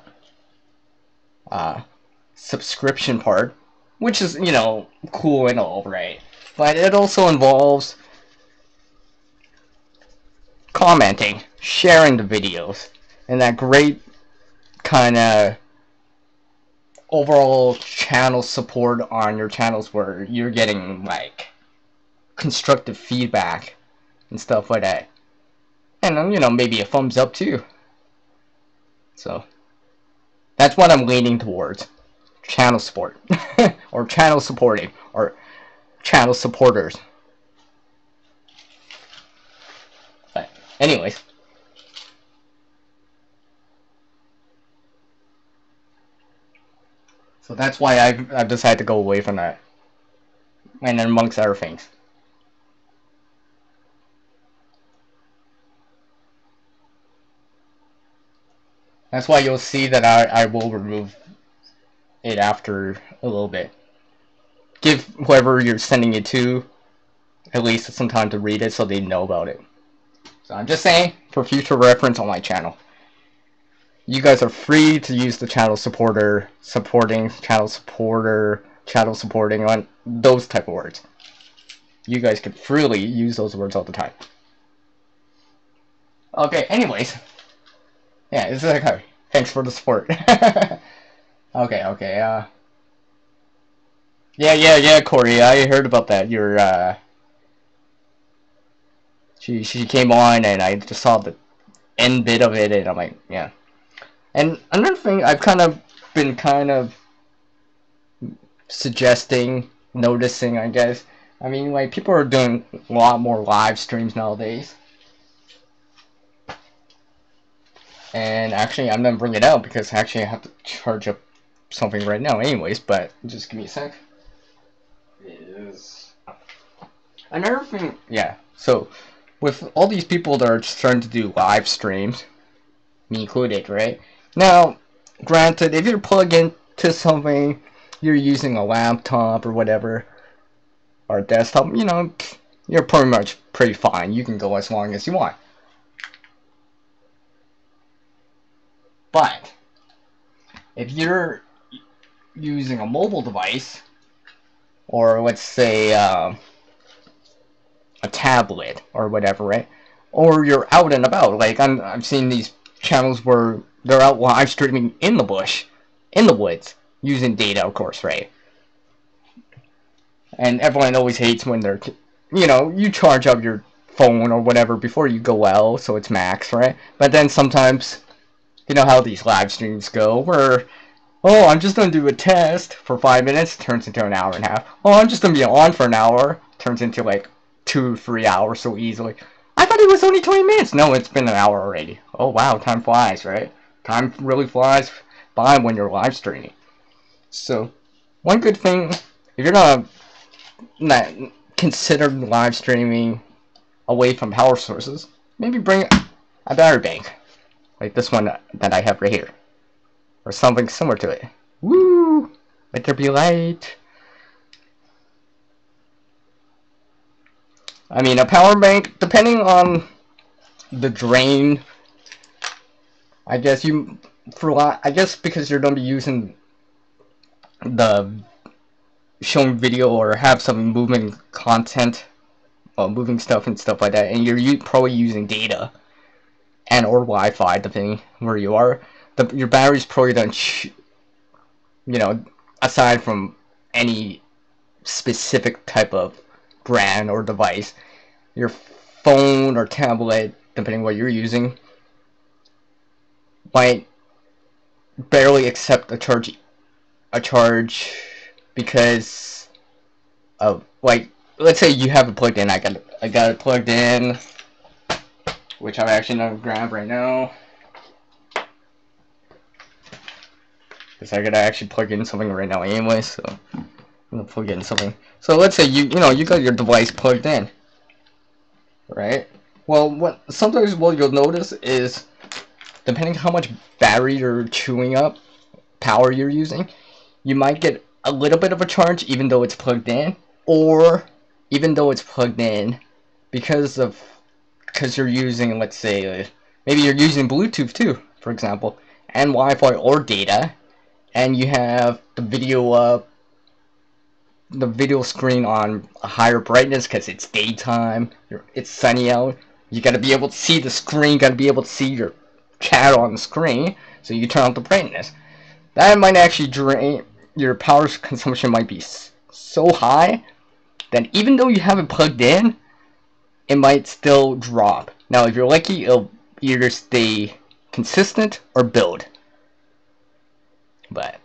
subscription part, which is, you know, cool and all, right? But it also involves commenting, sharing the videos, and that great kind of overall channel support on your channels where you're getting like constructive feedback and stuff like that, and you know, maybe a thumbs up too. So that's what I'm leaning towards: channel support or channel supporting or channel supporters. But anyways, so that's why I've decided to go away from that, and amongst other things. That's why you'll see that I will remove it after a little bit. Give whoever you're sending it to at least some time to read it so they know about it. So I'm just saying, for future reference on my channel. You guys are free to use the channel supporter, supporting, channel supporter, channel supporting, on those type of words. You guys can freely use those words all the time. Okay, anyways. Yeah, it's okay. Thanks for the support. Okay, yeah, Corey, I heard about that. She came on and I just saw the end bit of it and I'm like, yeah. And another thing I've been suggesting, noticing, I guess. I mean, like, people are doing a lot more live streams nowadays. And actually, I'm gonna bring it out because actually I have to charge up something right now anyways, but just give me a sec. Is another thing, yeah, so with all these people that are starting to do live streams, me included, right? Now, granted, if you're plugged into something, you're using a laptop or whatever, or a desktop, you know, you're pretty fine. You can go as long as you want. But if you're using a mobile device, or let's say a tablet or whatever, right? Or you're out and about, like I've seen these channels where they're out live streaming in the bush, in the woods, using data, of course, right? And everyone always hates when they're, you know, you charge up your phone or whatever before you go out, so it's max, right? But then sometimes, you know how these live streams go, where, oh, I'm just going to do a test for 5 minutes, turns into an hour and a half. Oh, I'm just going to be on for an hour, turns into like 2-3 hours so easily. I thought it was only 20 minutes. No, it's been an hour already. Oh, wow, time flies, right? Time really flies by when you're live streaming. So, one good thing, if you're not consider live streaming away from power sources, maybe bring a battery bank, like this one that I have right here, or something similar to it. Woo! Let there be light. I mean, a power bank, depending on the drain, I guess because you're gonna be using the showing video or have some moving content, moving stuff and stuff like that, and you're probably using data and or Wi-Fi, depending where you are. Your battery's probably done, you know, aside from any specific type of brand or device, your phone or tablet, depending what you're using, might barely accept a charge because of, like, let's say you have it plugged in. I got it plugged in, which I'm actually gonna grab right now, because I gotta actually plug in something right now anyway. So gonna plug in something. So let's say you got your device plugged in, right? Well, sometimes what you'll notice is, depending how much battery you're chewing up, power you're using, you might get a little bit of a charge even though it's plugged in, or even though it's plugged in because you're using, let's say, maybe you're using Bluetooth too, for example, and Wi-Fi or data, and you have the video screen on a higher brightness because it's daytime, it's sunny out. You gotta be able to see the screen, gotta be able to see your chat on the screen, so you turn up the brightness. That might actually drain, your power consumption might be so high that even though you have it plugged in, it might still drop. Now, if you're lucky, it'll either stay consistent or build. But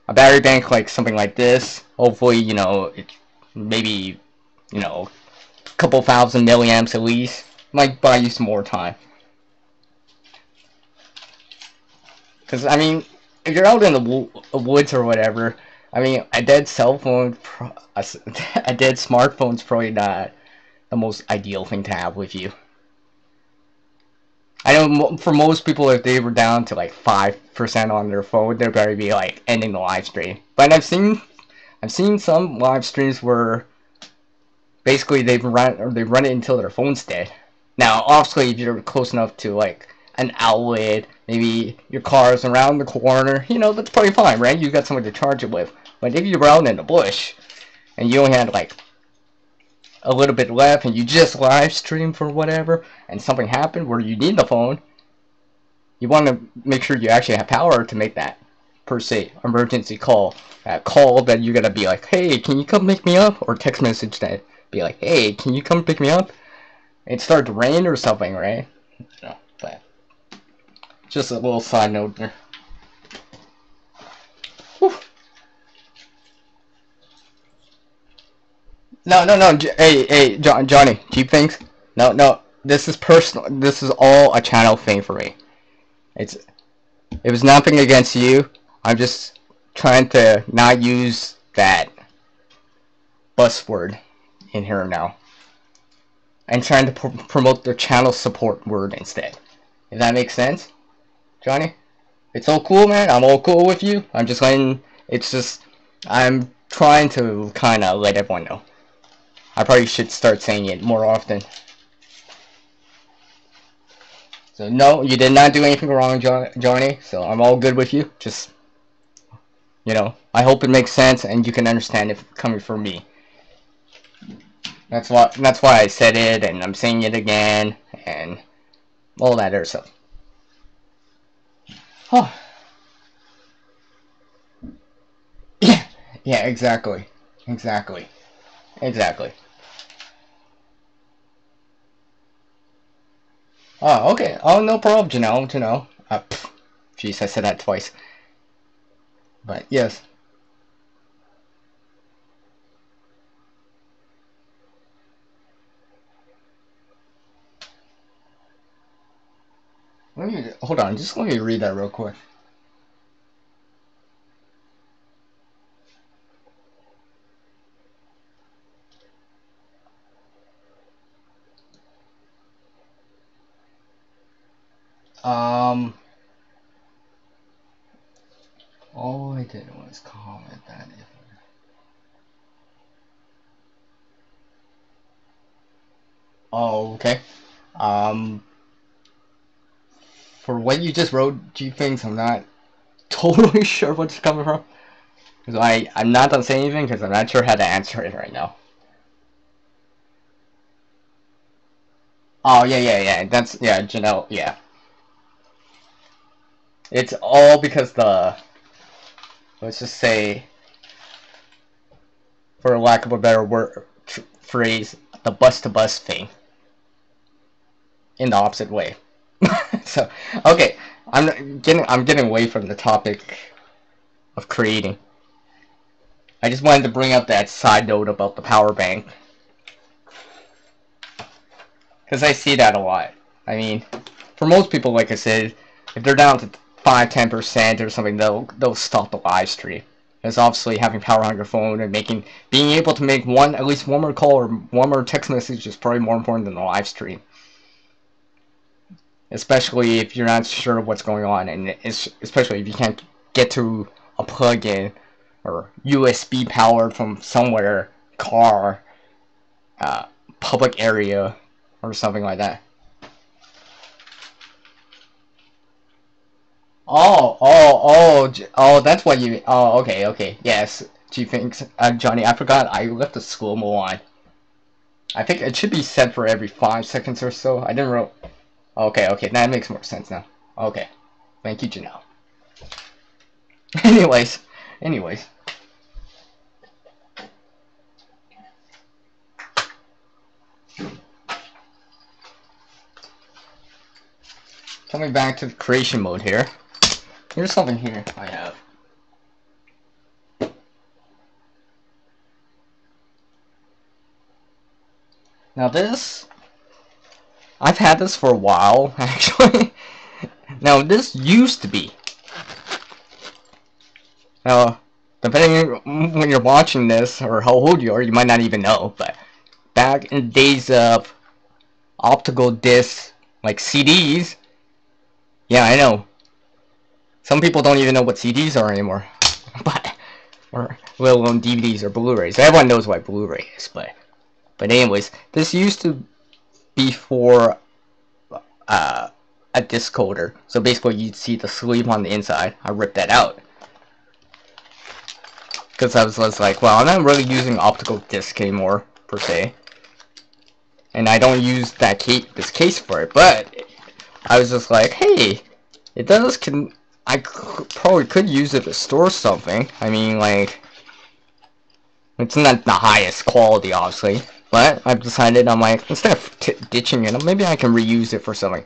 a battery bank like something like this, hopefully, it maybe, a couple thousand milliamps at least, might buy you some more time. Because, I mean, if you're out in the woods or whatever, I mean, a dead smartphone's probably not the most ideal thing to have with you. I know for most people, if they were down to like 5% on their phone, they'd probably be like ending the live stream. But I've seen some live streams where basically they run it until their phone's dead. Now, obviously, if you're close enough to like an outlet, maybe your car's around the corner, that's probably fine, right? You got something to charge it with. But if you're out in the bush and you only had like a little bit left and you just live stream for whatever and something happened where you need the phone, you want to make sure you actually have power to make that, per se, emergency call. That call that you're gonna be like, hey, can you come pick me up? Or text message that be like, hey, can you come pick me up? It started to rain or something, right? But just a little side note there. Whew. No. Hey, Johnny, cheap things? No. This is personal. This is all a channel thing for me. It was nothing against you. I'm just trying to not use that buzzword in here now. I'm trying to promote the channel support word instead. If that makes sense, Johnny? It's all cool, man. I'm all cool with you. I'm trying to kind of let everyone know. I probably should start saying it more often. So no, you did not do anything wrong, Johnny. So I'm all good with you. Just, I hope it makes sense and you can understand it coming from me. That's why I said it, and I'm saying it again, and all that other stuff. Oh. Yeah, exactly. Oh, okay. Oh, no problem, Janelle. Jeez, I said that twice. But, yes. Hold on, just let me read that real quick. All I did was comment that if... Oh, okay. For what you just wrote, G-Things, I'm not totally sure where it's coming from. Because I'm not gonna say anything because I'm not sure how to answer it right now. Oh, yeah. That's, yeah, Janelle, yeah. It's all because let's just say, for lack of a better phrase, the bus-to-bus thing. In the opposite way. So, okay, I'm getting away from the topic of creating. I just wanted to bring up that side note about the power bank. Because I see that a lot. I mean, for most people, like I said, if they're down to 5-10% or something, they'll stop the live stream. Because obviously having power on your phone and being able to make at least one more call or one more text message is probably more important than the live stream. Especially if you're not sure what's going on, and especially if you can't get to a plug-in or USB power from somewhere, car, public area, or something like that. Oh, that's what you, okay, yes, Johnny, I forgot I left the slow-mo on. I think it should be set for every 5 seconds or so. I didn't really, okay, that makes more sense now. Okay, thank you, Janelle. anyways. Coming back to the creation mode here. Here's something here I have. Now this, I've had this for a while, actually. Now this used to be. Now, depending on when you're watching this, or how old you are, you might not even know, but back in the days of optical discs, like CDs, yeah, I know. Some people don't even know what CDs are anymore. Or let alone DVDs or Blu-rays. Everyone knows what Blu-ray is, but anyways, this used to be for a disc holder. So basically you'd see the sleeve on the inside. I ripped that out. Because I was like, well, I'm not really using optical disc anymore, per se. And I don't use this case for it, but I was just like, hey, I probably could use it to store something. I mean, like, it's not the highest quality, obviously, but I've decided, I'm like, instead of ditching it, maybe I can reuse it for something.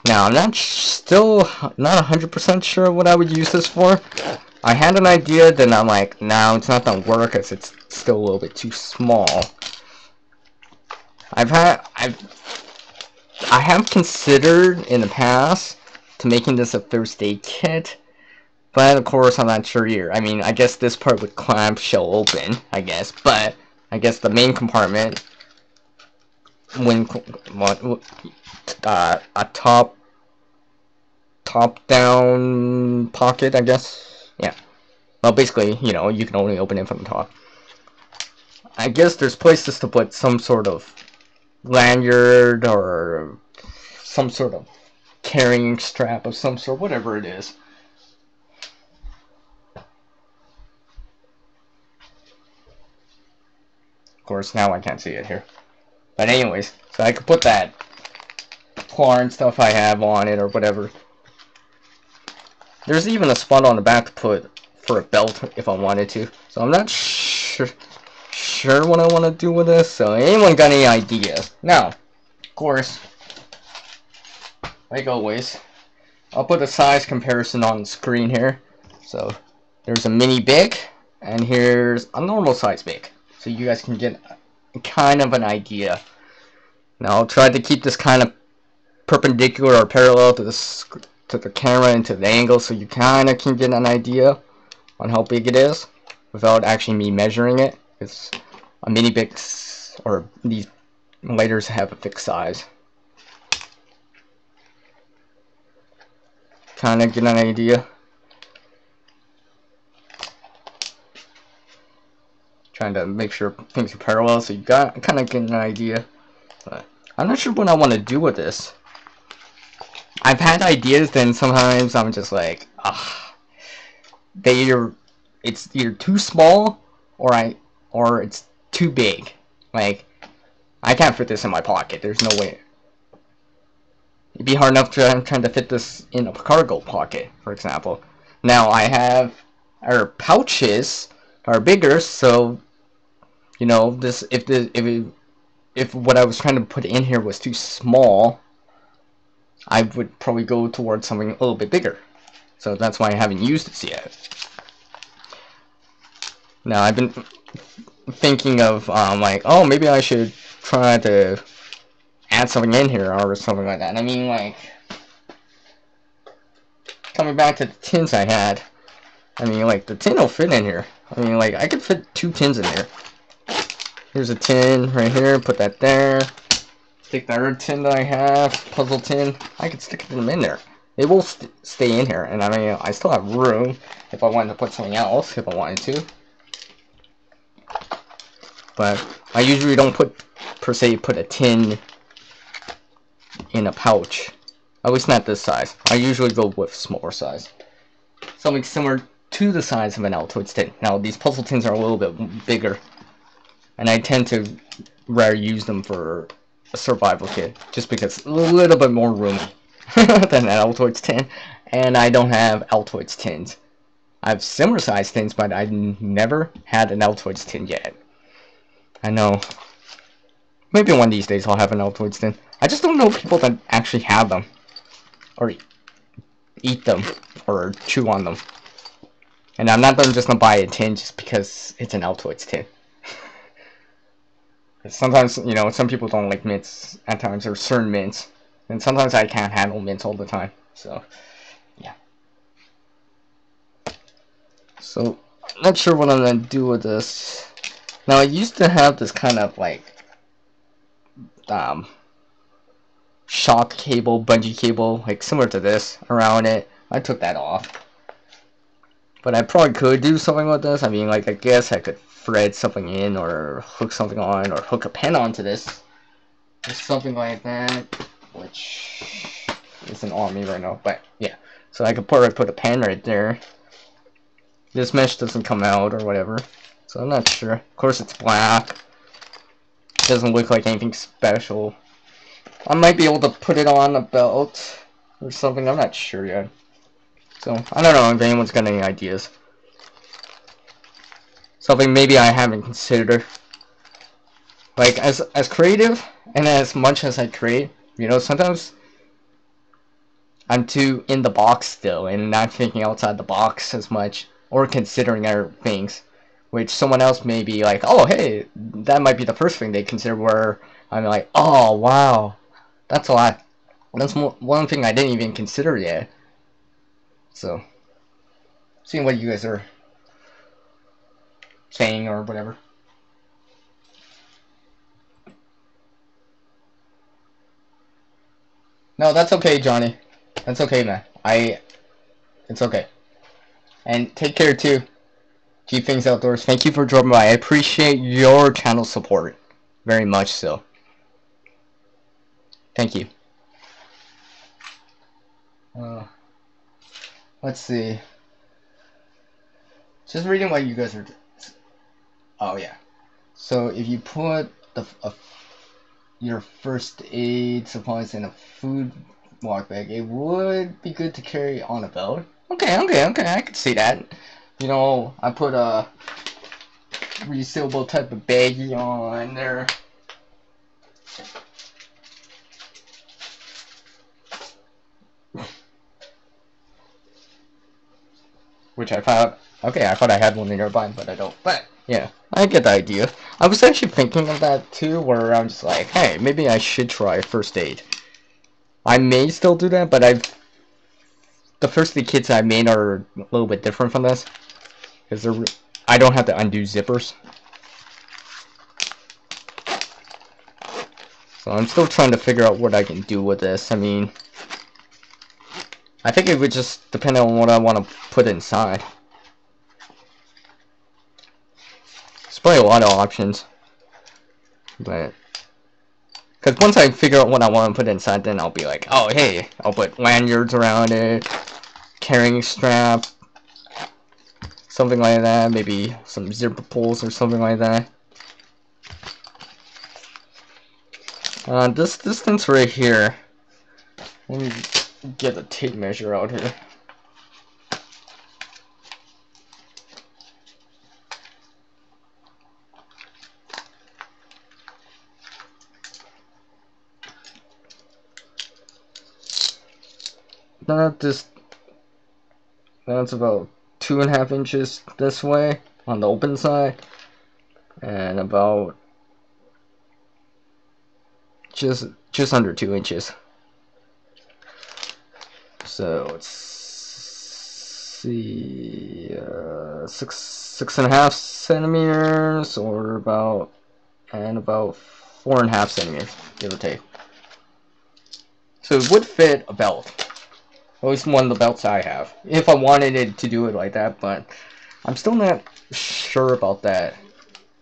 Now, I'm still not 100% sure what I would use this for. I had an idea, then I'm like, no, it's not gonna work because it's still a little bit too small. I have considered in the past to making this a first aid kit, but of course I'm not sure here. I mean, I guess this part would clamshell open, I guess, but I guess the main compartment, when a top down pocket, I guess. Yeah. Well, basically, you know, you can only open it from the top. I guess there's places to put some sort of lanyard or some sort of carrying strap of some sort, whatever it is. Of course, now I can't see it here. But anyways, so I could put that car and stuff I have on it or whatever. There's even a spot on the back to put for a belt if I wanted to. So I'm not sure what I want to do with this. So anyone got any ideas? Now, of course, like always, I'll put a size comparison on the screen here. So there's a mini big, and here's a normal size big. So you guys can get kind of an idea. Now I'll try to keep this kind of perpendicular or parallel to the camera and to the angle, so you kind of can get an idea on how big it is without actually me measuring it. It's a mini big, or these lighters have a fixed size. Kind of get an idea. Trying to make sure things are parallel, so you got kind of get an idea. But I'm not sure what I want to do with this. I've had ideas, then sometimes I'm just like, it's either too small or it's too big. Like, I can't fit this in my pocket. There's no way. It'd be hard enough trying to fit this in a cargo pocket, for example. Now I have our pouches are bigger, so you know, this if what I was trying to put in here was too small, I would probably go towards something a little bit bigger. So that's why I haven't used this yet. Now I've been thinking of like, oh, maybe I should try to add something in here or something like that. I mean, like, coming back to the tins I had, I mean, like, the tin will fit in here. I mean, like, I could fit 2 tins in here. Here's a tin right here, put that there. Stick the other tin that I have, puzzle tin. I could stick them in there. It will stay in here, and I mean, I still have room if I wanted to put something else, if I wanted to. But I usually don't put a tin in a pouch. At least not this size. I usually go with smaller size. Something similar to the size of an Altoids tin. Now, these puzzle tins are a little bit bigger, and I tend to rather use them for a survival kit, just because it's a little bit more roomy than an Altoids tin, and I don't have Altoids tins. I have similar size tins, but I've never had an Altoids tin yet. I know. Maybe one of these days I'll have an Altoids tin. I just don't know people that actually have them, or eat them, or chew on them. And I'm not just gonna buy a tin just because it's an Altoids tin. Sometimes, you know, some people don't like mints at times, or certain mints. And sometimes I can't handle mints all the time. So, yeah. So, not sure what I'm gonna do with this. Now, I used to have this kind of, like, shock cable, bungee cable, like similar to this, around it. I took that off. But I probably could do something with this. I mean, like, I guess I could thread something in, or hook something on, or hook a pen onto this. Or something like that, which isn't on me right now, but yeah. So I could probably put a pen right there. This mesh doesn't come out, or whatever. So I'm not sure. Of course, it's black. Doesn't look like anything special. I might be able to put it on a belt or something. I'm not sure yet. So I don't know if anyone's got any ideas. Something maybe I haven't considered. Like, as creative and as much as I create, you know, sometimes I'm too in the box still and not thinking outside the box as much, or considering other things, which someone else may be like, oh, hey, that might be the first thing they consider, where I'm like, oh, wow, that's a lot. That's one thing I didn't even consider yet. So, seeing what you guys are saying or whatever. No, that's okay, Johnny. That's okay, man. It's okay. And take care, too. Keep things outdoors. Thank you for dropping by. I appreciate your channel support. Very much so. Thank you. Let's see. Just reading what you guys are... Oh, yeah. So, if you put your first aid supplies in a food walk bag, it would be good to carry on a belt. Okay, I can see that. You know, I put a resealable type of baggie on there. Which I found, okay, I thought I had one nearby, but I don't. But, yeah, I get the idea. I was actually thinking of that too, where I'm just like, hey, maybe I should try first aid. I may still do that, but the first aid kits I made are a little bit different from this. Because I don't have to undo zippers. So I'm still trying to figure out what I can do with this. I mean, I think it would just depend on what I want to put inside. There's probably a lot of options. But, because once I figure out what I want to put inside, then I'll be like, oh, hey, I'll put lanyards around it, carrying strap, something like that, maybe some zipper pulls or something like that. This distance right here, let me get a tape measure out here. That's about 2.5 inches this way on the open side, and about just under 2 inches. So let's see, six and a half centimeters, or about 4.5 centimeters, give or take. So it would fit a belt. At least one of the belts I have, if I wanted it to do it like that, but I'm still not sure about that.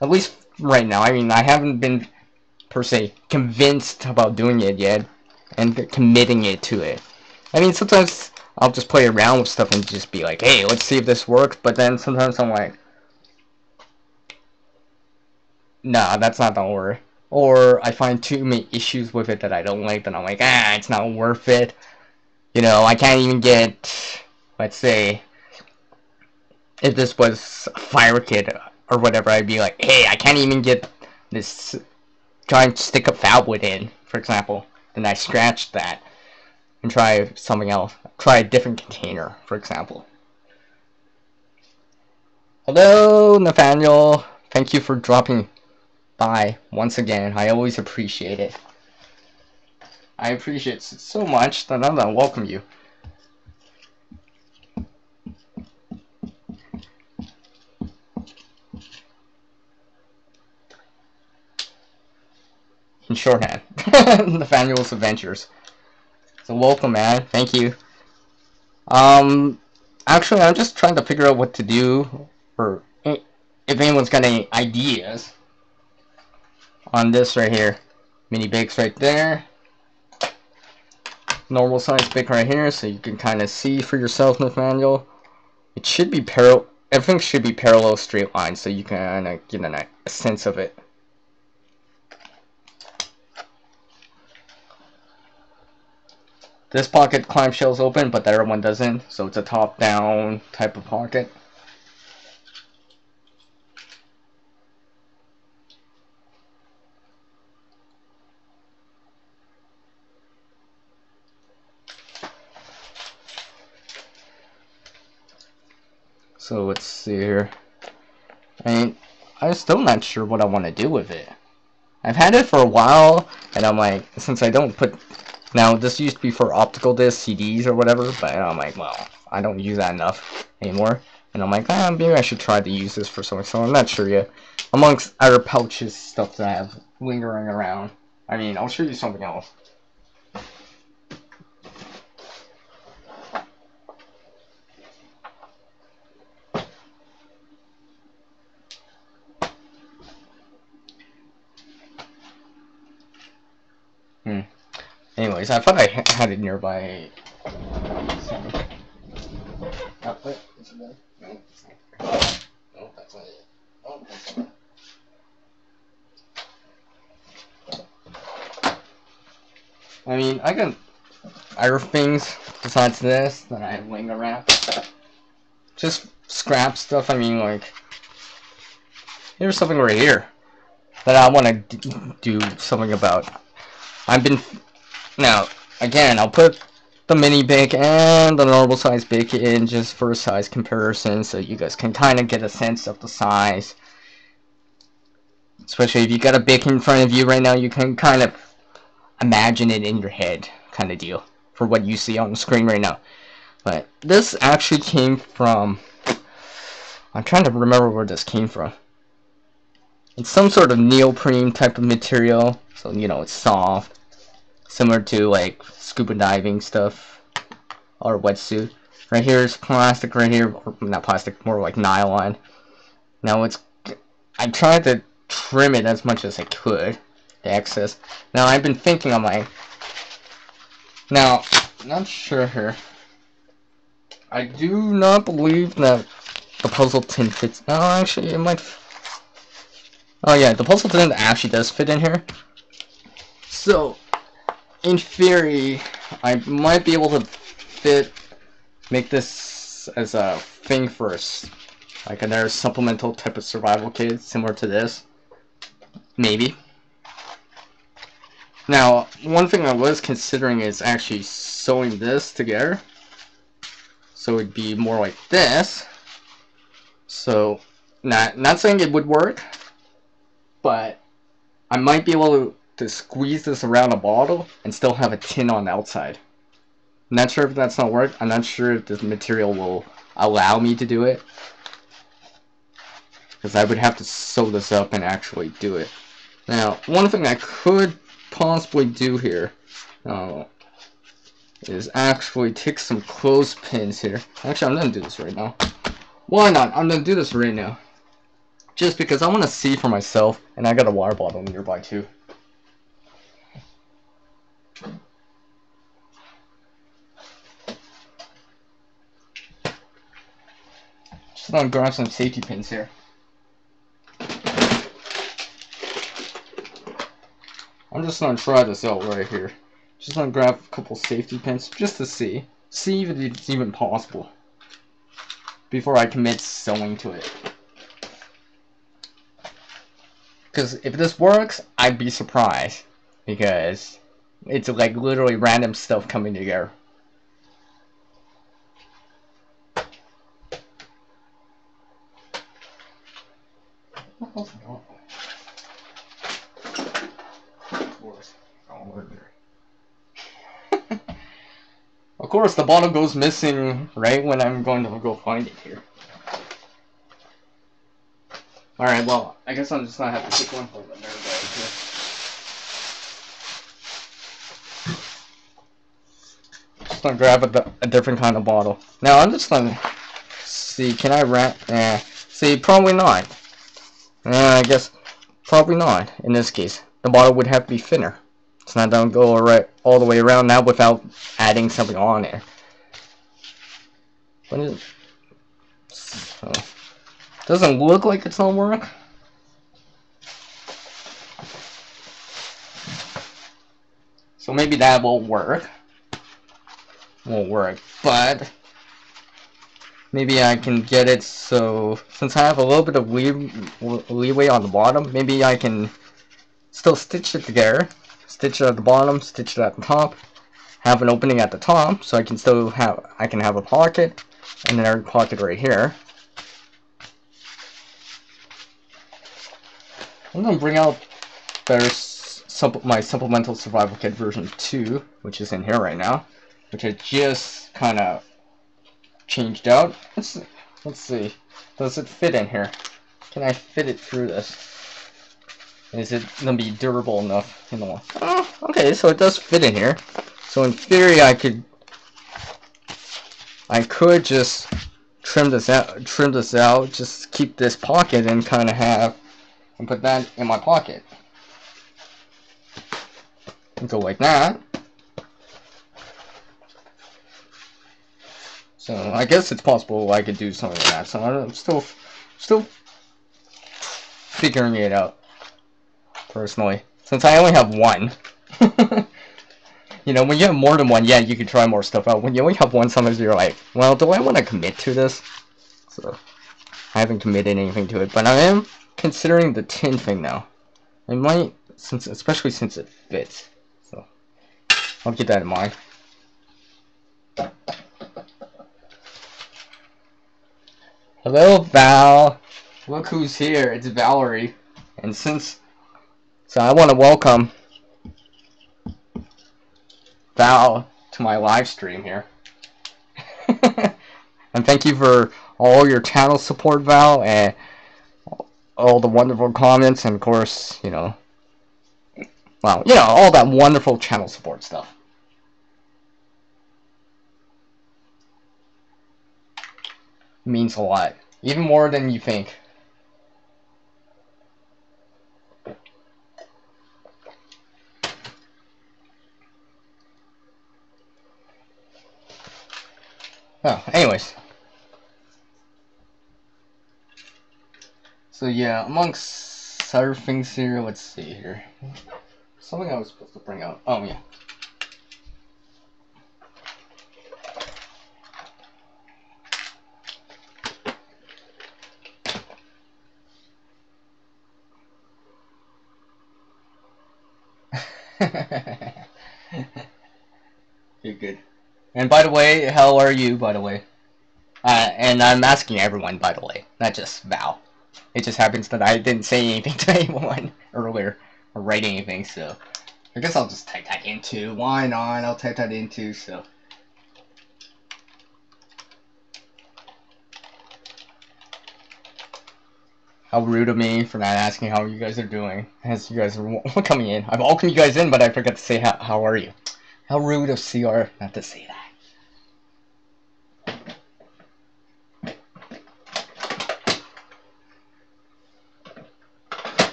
At least right now. I mean, I haven't been, per se, convinced about doing it yet, and committing it to it. I mean, sometimes I'll just play around with stuff and just be like, hey, let's see if this works, but then sometimes I'm like, nah, that's not gonna work. Or I find too many issues with it that I don't like, then I'm like, it's not worth it. You know, I can't even get, let's say, if this was a fire kit or whatever, I'd be like, hey, I can't even get this giant stick of fat wood in, for example. Then I scratch that and try something else. Try a different container, for example. Hello, Nathaniel. Thank you for dropping by once again. I always appreciate it. I appreciate it so much that I'm gonna welcome you. In shorthand. Nathaniel's Adventures. So welcome, man. Thank you. Actually, I'm just trying to figure out what to do, or if anyone's got any ideas on this right here. Mini bakes right there. Normal size bake right here, so you can kind of see for yourself, Nathaniel. It should be everything should be parallel straight lines, so you can get a sense of it. This pocket clamshell's open, but the other one doesn't, so it's a top-down type of pocket. So let's see here. I mean, I'm still not sure what I want to do with it. I've had it for a while, and I'm like, since I don't put... Now, this used to be for optical discs, CDs, or whatever, but I'm like, well, I don't use that enough anymore. And I'm like, maybe I should try to use this for something, so I'm not sure yet. Amongst other pouches, stuff that I have lingering around. I mean, I'll show you something else. Anyways, I thought I had it nearby. I mean, I got other things besides this that I have laying around. Just scrap stuff. I mean, like, here's something right here that I want to do something about. Now, again, I'll put the mini bake and the normal size bake in just for a size comparison, so you guys can kind of get a sense of the size. Especially if you got a bake in front of you right now, you can kind of imagine it in your head, kind of deal, for what you see on the screen right now. But this actually came from... I'm trying to remember where this came from. It's some sort of neoprene type of material, so, you know, it's soft. Similar to, like, scuba diving stuff, or wetsuit. Right here is plastic, right here, or not plastic, more like nylon. Now I tried to trim it as much as I could, the excess. Now I've been thinking, I'm like, now, not sure here. I do not believe that the puzzle tin fits. Oh, actually, it might. Oh yeah, the puzzle tin actually does fit in here. So, in theory, I might be able to make this as a thing first. Like another supplemental type of survival kit, similar to this. Maybe. Now, one thing I was considering is actually sewing this together. So it'd be more like this. So, not saying it would work, but I might be able to squeeze this around a bottle and still have a tin on the outside. I'm not sure if that's not work. I'm not sure if this material will allow me to do it. Because I would have to sew this up and actually do it. Now, one thing I could possibly do here is actually take some clothespins here. Actually, I'm going to do this right now. Why not? I'm going to do this right now. Just because I want to see for myself, and I got a water bottle nearby too. Just going to grab some safety pins here. I'm just going to try this out right here. Just going to grab a couple safety pins just to see if it's even possible before I commit sewing to it. Because if this works, I'd be surprised, because it's like literally random stuff coming together. Of course, the bottle goes missing right when I'm going to go find it here. Alright, well, I guess I'm just gonna have to pick one for the nerd here. Just gonna grab a different kind of bottle. Now, I'm just gonna see, can I see, probably not. I guess probably not in this case. The bottle would have to be thinner. It's not gonna go all the way around now without adding something on there. What is it? So, doesn't look like it's gonna work. So maybe that won't work. But maybe I can get it so, since I have a little bit of leeway on the bottom, maybe I can still stitch it together. Stitch it at the bottom, stitch it at the top, have an opening at the top, so I can still have a pocket, and another pocket right here. I'm gonna bring out my supplemental survival kit version 2, which is in here right now, which I just kind of changed out. Let's see. Does it fit in here? Can I fit it through this? Is it gonna be durable enough in the wall? Oh, okay, so it does fit in here. So in theory, I could just trim this out, just keep this pocket and kind of and put that in my pocket. And go like that. So I guess it's possible I could do something like that. So I'm still figuring it out, personally, since I only have one. You know, when you have more than one, yeah, you can try more stuff out. When you only have one, sometimes you're like, well, do I want to commit to this? So I haven't committed anything to it, but I am considering the tin thing now. I might, especially since it fits. So I'll keep that in mind. Hello, Val. Look who's here. It's Valerie. And so I want to welcome Val to my live stream here. And thank you for all your channel support, Val, and all the wonderful comments, and of course, you know, well, you know, all that wonderful channel support stuff. It means a lot. Even more than you think. Oh, anyways. So yeah, amongst other things here, let's see here. Something I was supposed to bring out. Oh yeah. You're good. And by the way, how are you, by the way? And I'm asking everyone, by the way, not just Val. It just happens that I didn't say anything to anyone earlier, or write anything, so I guess I'll just type that in too. Why not? I'll type that in too, so. how rude of me for not asking how you guys are doing as you guys are coming in. I welcome you guys in, but I forgot to say how are you. How rude of CR not to say that.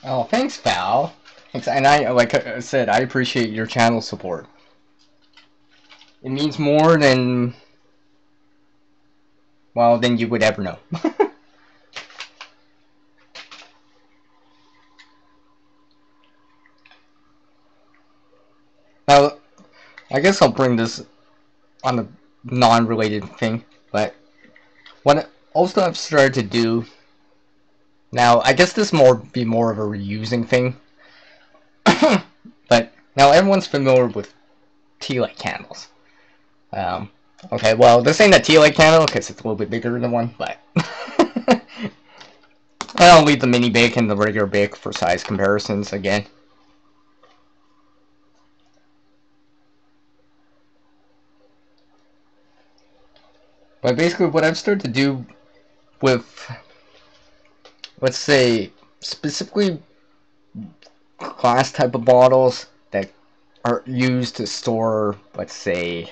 Oh, thanks, pal. Thanks, and like I said, I appreciate your channel support. It means more than, well, than you would ever know. Now, I guess I'll bring this on a non-related thing, but what also I've started to do now, I guess this be more of a reusing thing. But now everyone's familiar with tea light candles. Okay, well, this ain't a tea light candle because it's a little bit bigger than one, but I'll leave the mini bic and the regular bic for size comparisons again. But basically what I've started to do with, let's say, specifically glass type of bottles that are used to store, let's say,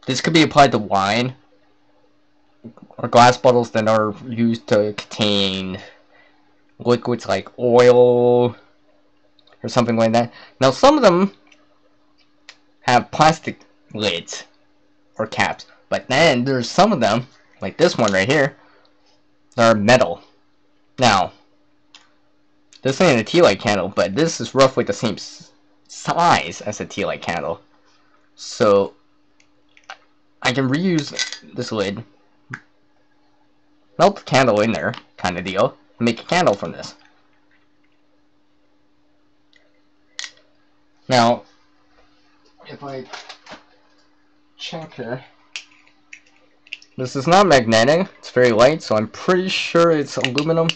this could be applied to wine, or glass bottles that are used to contain liquids like oil or something like that. Now some of them have plastic lids or caps, but then there's some of them, like this one right here, that are metal. Now, this ain't a tea light candle, but this is roughly the same size as a tea light candle. So, I can reuse this lid, melt the candle in there, kind of deal, and make a candle from this. Now, if I check here, this is not magnetic, it's very light, so I'm pretty sure it's aluminum.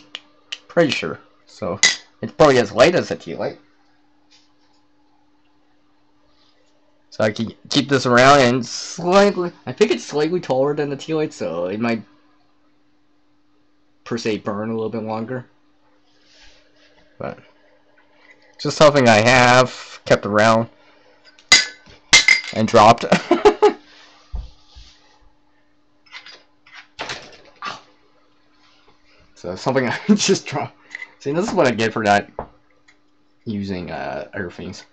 Pretty sure. So, it's probably as light as a tea light. So I can keep this around, and slightly, I think it's slightly taller than the tea light, so it might, per se, burn a little bit longer. But, just something I have kept around and dropped. So something I just dropped. See, this is what I get for not using other things.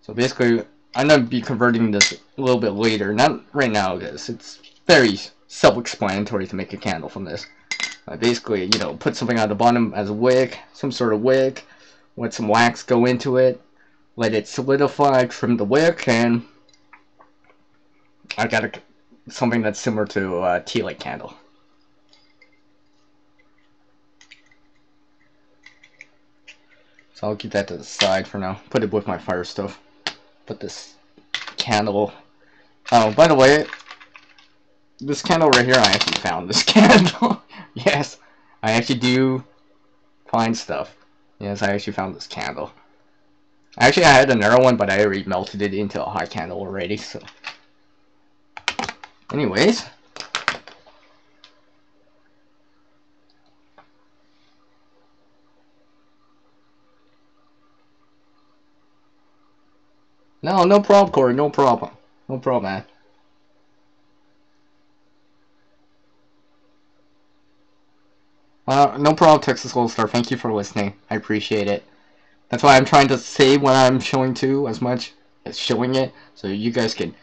So basically, I'm going to be converting this a little bit later. Not right now, because it's very self-explanatory to make a candle from this. Basically, you know, put something on the bottom as a wick, some sort of wick, let some wax go into it, let it solidify, trim the wick, and I got something that's similar to a tea light candle. So I'll keep that to the side for now. Put it with my fire stove. Put this candle. Oh, by the way, this candle right here, I actually found this candle. Yes, I actually do find stuff. Yes, I actually found this candle. Actually, I had another one, but I already melted it into a hot candle already, so. Anyways. No problem, Corey, no problem. No problem, man. No problem, Texas Gold Star. Thank you for listening. I appreciate it. That's why I'm trying to say what I'm showing to as much as showing it, so you guys can.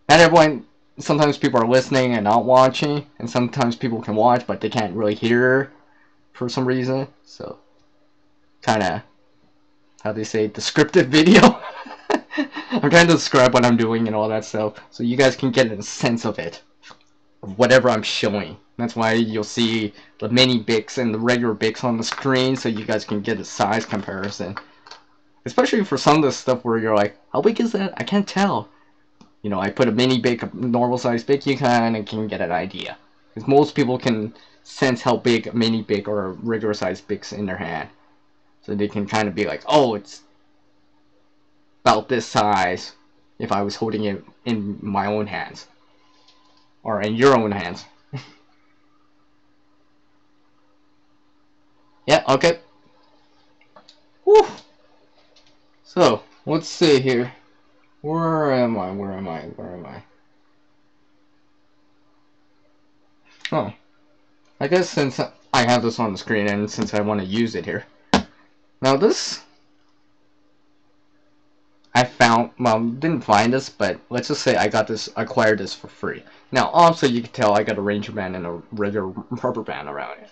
Not everyone. Sometimes people are listening and not watching, and sometimes people can watch but they can't really hear for some reason. So, kind of, how they say, descriptive video. I'm trying to describe what I'm doing and all that stuff, so you guys can get a sense of it, of whatever I'm showing. That's why you'll see the mini bics and the regular bics on the screen, so you guys can get a size comparison. Especially for some of the stuff where you're like, how big is that? I can't tell. You know, I put a mini bic, a normal size bic, you kind of can get an idea. Because most people can sense how big a mini bic or a regular size bic's in their hand. So they can kind of be like, oh, it's about this size if I was holding it in my own hands. Or in your own hands. Yeah, okay. Whew. So, let's see here. Where am I? Where am I? Where am I? Oh. I guess since I have this on the screen and since I want to use it here. Now this, I found, well, didn't find this, but let's just say I acquired this for free. Now, also you can tell I got a Ranger band and a regular rubber band around it.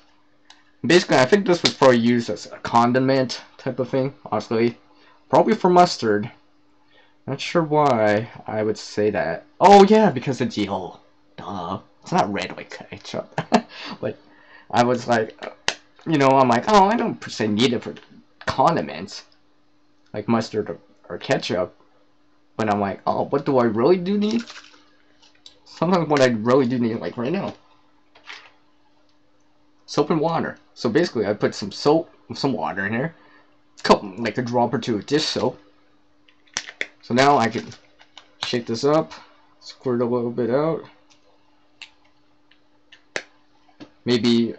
Basically, I think this was probably used as a condiment type of thing, honestly. Probably for mustard. Not sure why I would say that. Oh yeah, because it's yellow. Duh. It's not red like ketchup. But I was like, you know, I'm like, oh, I don't per se need it for condiments. Like mustard or ketchup. But I'm like, oh, what do I really do need? Sometimes what I really do need, like right now. Soap and water. So basically, I put some soap, some water in here. Like a drop or two of dish soap. So now I can shake this up, squirt a little bit out. Maybe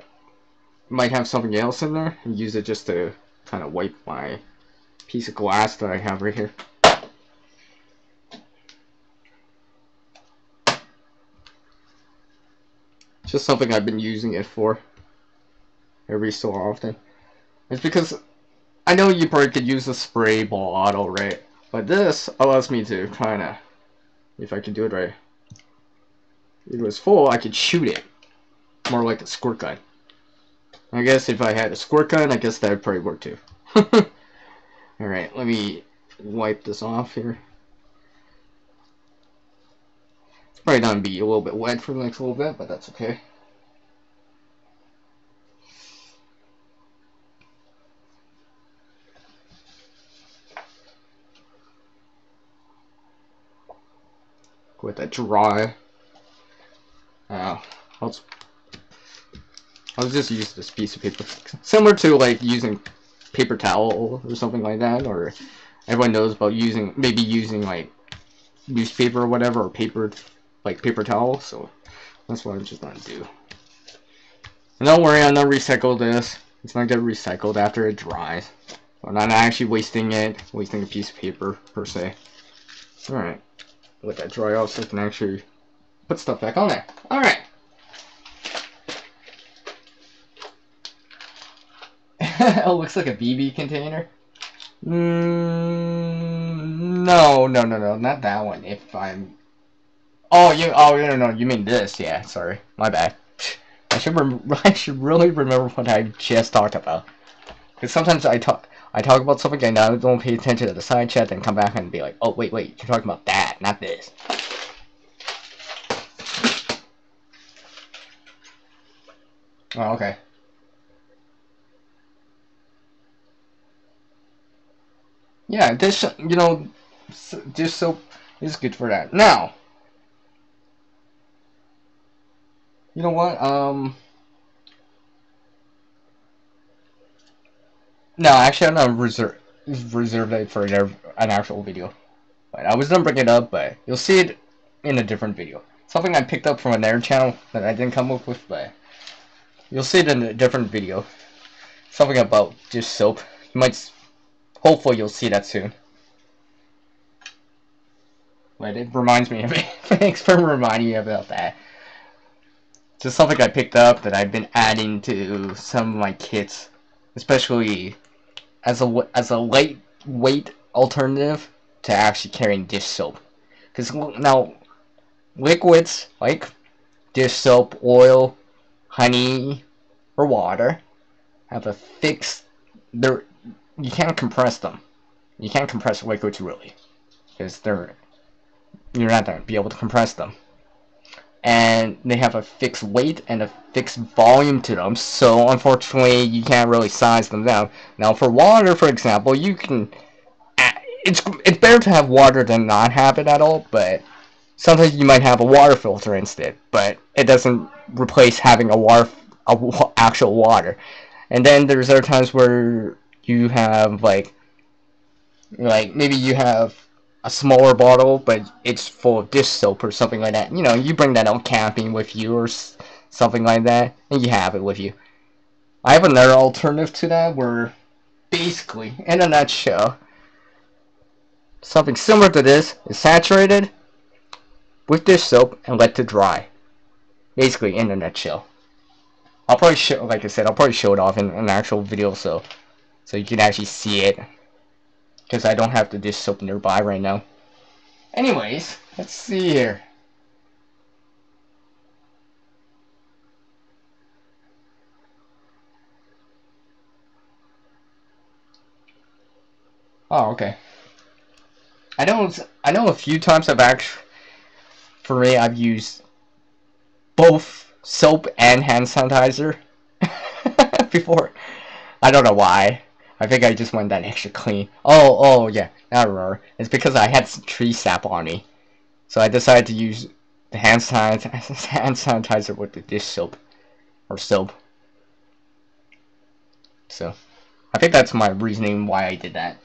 might have something else in there and use it just to kind of wipe my piece of glass that I have right here. Just something I've been using it for every so often. It's because I know you probably could use a spray ball auto, right? But this allows me to kind of, if I can do it right, if it was full, I could shoot it. More like a squirt gun. I guess if I had a squirt gun, I guess that would probably work too. Alright, let me wipe this off here. It's probably going to be a little bit wet for the next little bit, but that's okay. With that dry. I'll just use this piece of paper. Similar to like using paper towel or something like that, or everyone knows about maybe using like newspaper or whatever, or paper, like paper towel, so that's what I'm just gonna do. And don't worry, I'm gonna recycle this. It's not gonna get recycled after it dries. So I'm not actually wasting a piece of paper per se. Alright. Let that dry off so I can actually put stuff back on there. Alright. Oh, looks like a BB container. No, not that one. If I'm, no, you mean this? Yeah, sorry, my bad. I should really remember what I just talked about. Because sometimes I talk about something and I don't pay attention to the side chat, and come back and be like, oh wait, you're talking about that, not this. Oh, okay. Yeah, dish soap is good for that. Now, you know what? No, actually, I'm gonna reserve it for an actual video. But I was gonna bring it up, but you'll see it in a different video. Something I picked up from another channel that I didn't come up with, but you'll see it in a different video. Something about dish soap. Hopefully you'll see that soon. But it reminds me of it. Thanks for reminding me about that. Just something I picked up that I've been adding to some of my kits, especially as a lightweight alternative to actually carrying dish soap. Because now, liquids like dish soap, oil, honey, or water have a fixed. You can't compress them. You can't compress liquids really, because you're not going to be able to compress them. And they have a fixed weight and a fixed volume to them, so unfortunately you can't really size them down. Now for water, for example, you can. It's better to have water than not have it at all, but sometimes you might have a water filter instead. But it doesn't replace having actual water. And then there's other times where you have like Like maybe you have a smaller bottle, but it's full of dish soap or something like that. You know, you bring that out camping with you or something like that, and you have it with you. I have another alternative to that where, basically, in a nutshell, something similar to this is saturated with dish soap and let to dry. Basically, in a nutshell. I'll probably show, like I said, I'll probably show it off in an actual video so you can actually see it. Because I don't have the dish soap nearby right now. Anyways, let's see here. Oh, okay. I know a few times for me, I've used both soap and hand sanitizer before. I don't know why. I think I just went that extra clean. Oh yeah, now I remember. It's because I had some tree sap on me. So I decided to use the hand sanitizer with the dish soap. Or soap. So, I think that's my reasoning why I did that.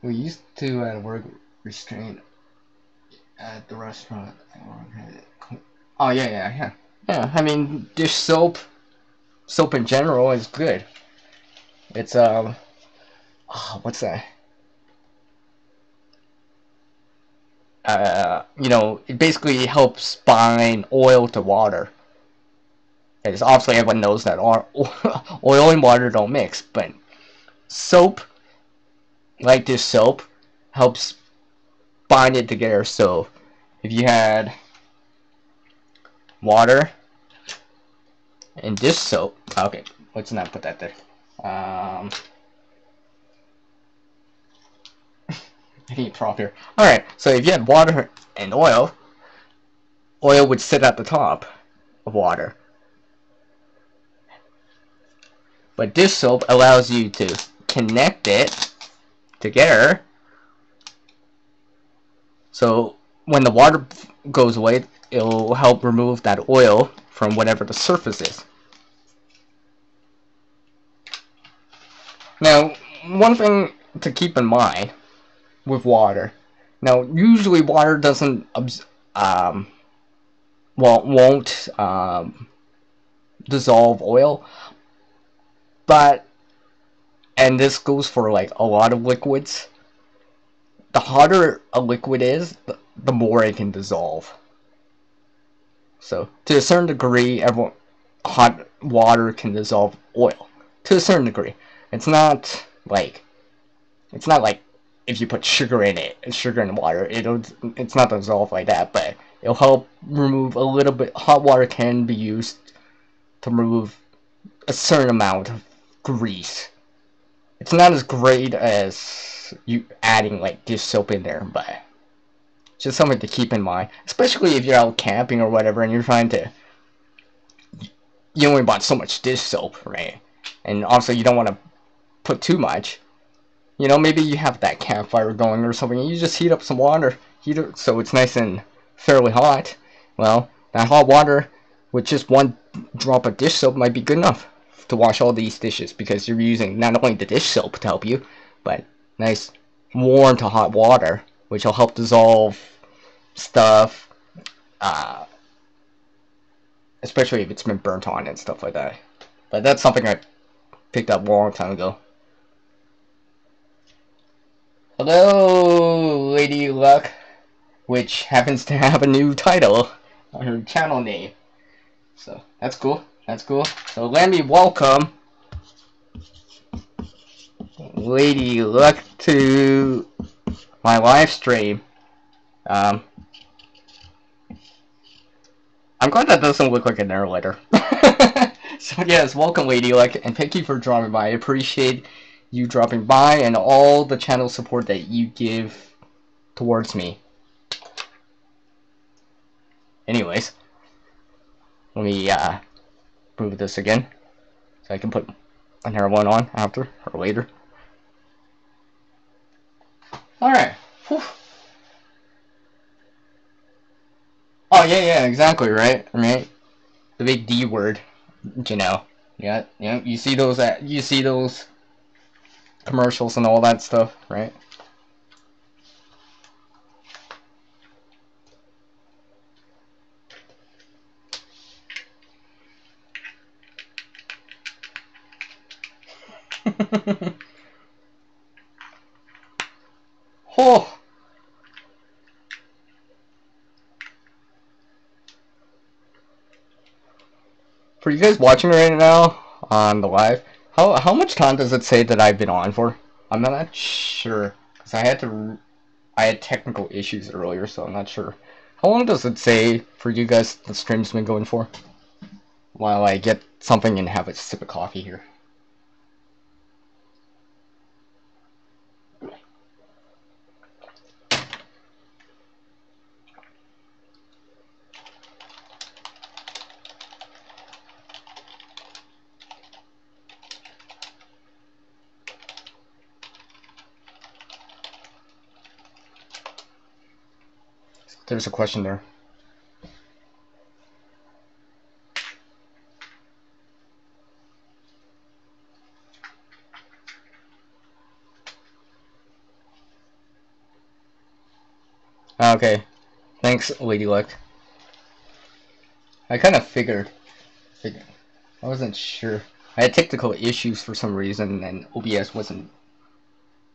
We used to at work restrain at the restaurant. Oh yeah. Yeah, I mean dish soap in general is good. It's what's that? You know, it basically helps bind oil to water. Because obviously everyone knows that oil and water don't mix, but soap, like dish soap, helps bind it together. So if you had water and dish soap, okay, let's not put that there. I need a prop here. Alright, so if you had water and oil would sit at the top of water. But dish soap allows you to connect it together. So when the water goes away, it'll help remove that oil from whatever the surface is. Now, one thing to keep in mind with water. Now, usually water doesn't won't dissolve oil, but, and this goes for like a lot of liquids, the hotter a liquid is, the more it can dissolve. So to a certain degree, hot water can dissolve oil to a certain degree. It's not like if you put sugar in it, sugar in water, it's not dissolved like that, but it'll help remove a little bit. Hot water can be used to remove a certain amount of grease. It's not as great as you adding like dish soap in there, but just something to keep in mind, especially if you're out camping or whatever and you're trying to, you only bought so much dish soap, right? And also you don't want to put too much. You know, maybe you have that campfire going or something and you just heat up some water, so it's nice and fairly hot. Well, that hot water with just one drop of dish soap might be good enough to wash all these dishes, because you're using not only the dish soap to help you, but nice warm to hot water, which will help dissolve stuff, especially if it's been burnt on and stuff like that. But that's something I picked up a long time ago. Hello, Lady Luck, which happens to have a new title on her channel name. So that's cool. That's cool. So let me welcome Lady Luck to my live stream. I'm glad that doesn't look like an narrator. So yes, welcome Lady Luck, and thank you for dropping by. I appreciate you dropping by and all the channel support that you give towards me. Anyways, let me move this again so I can put another one on after or later. Alright. Oh yeah, exactly, right? The big D word, you know. Yeah, yeah. You see those commercials and all that stuff, right? Oh, for you guys watching right now on the live, how much time does it say that I've been on for? I'm not sure because I had technical issues earlier, so I'm not sure. How long does it say for you guys the stream's been going for? While I get something and have a sip of coffee here. There's a question there. Okay, thanks, Lady Luck. I kind of figured. I wasn't sure. I had technical issues for some reason, and OBS wasn't.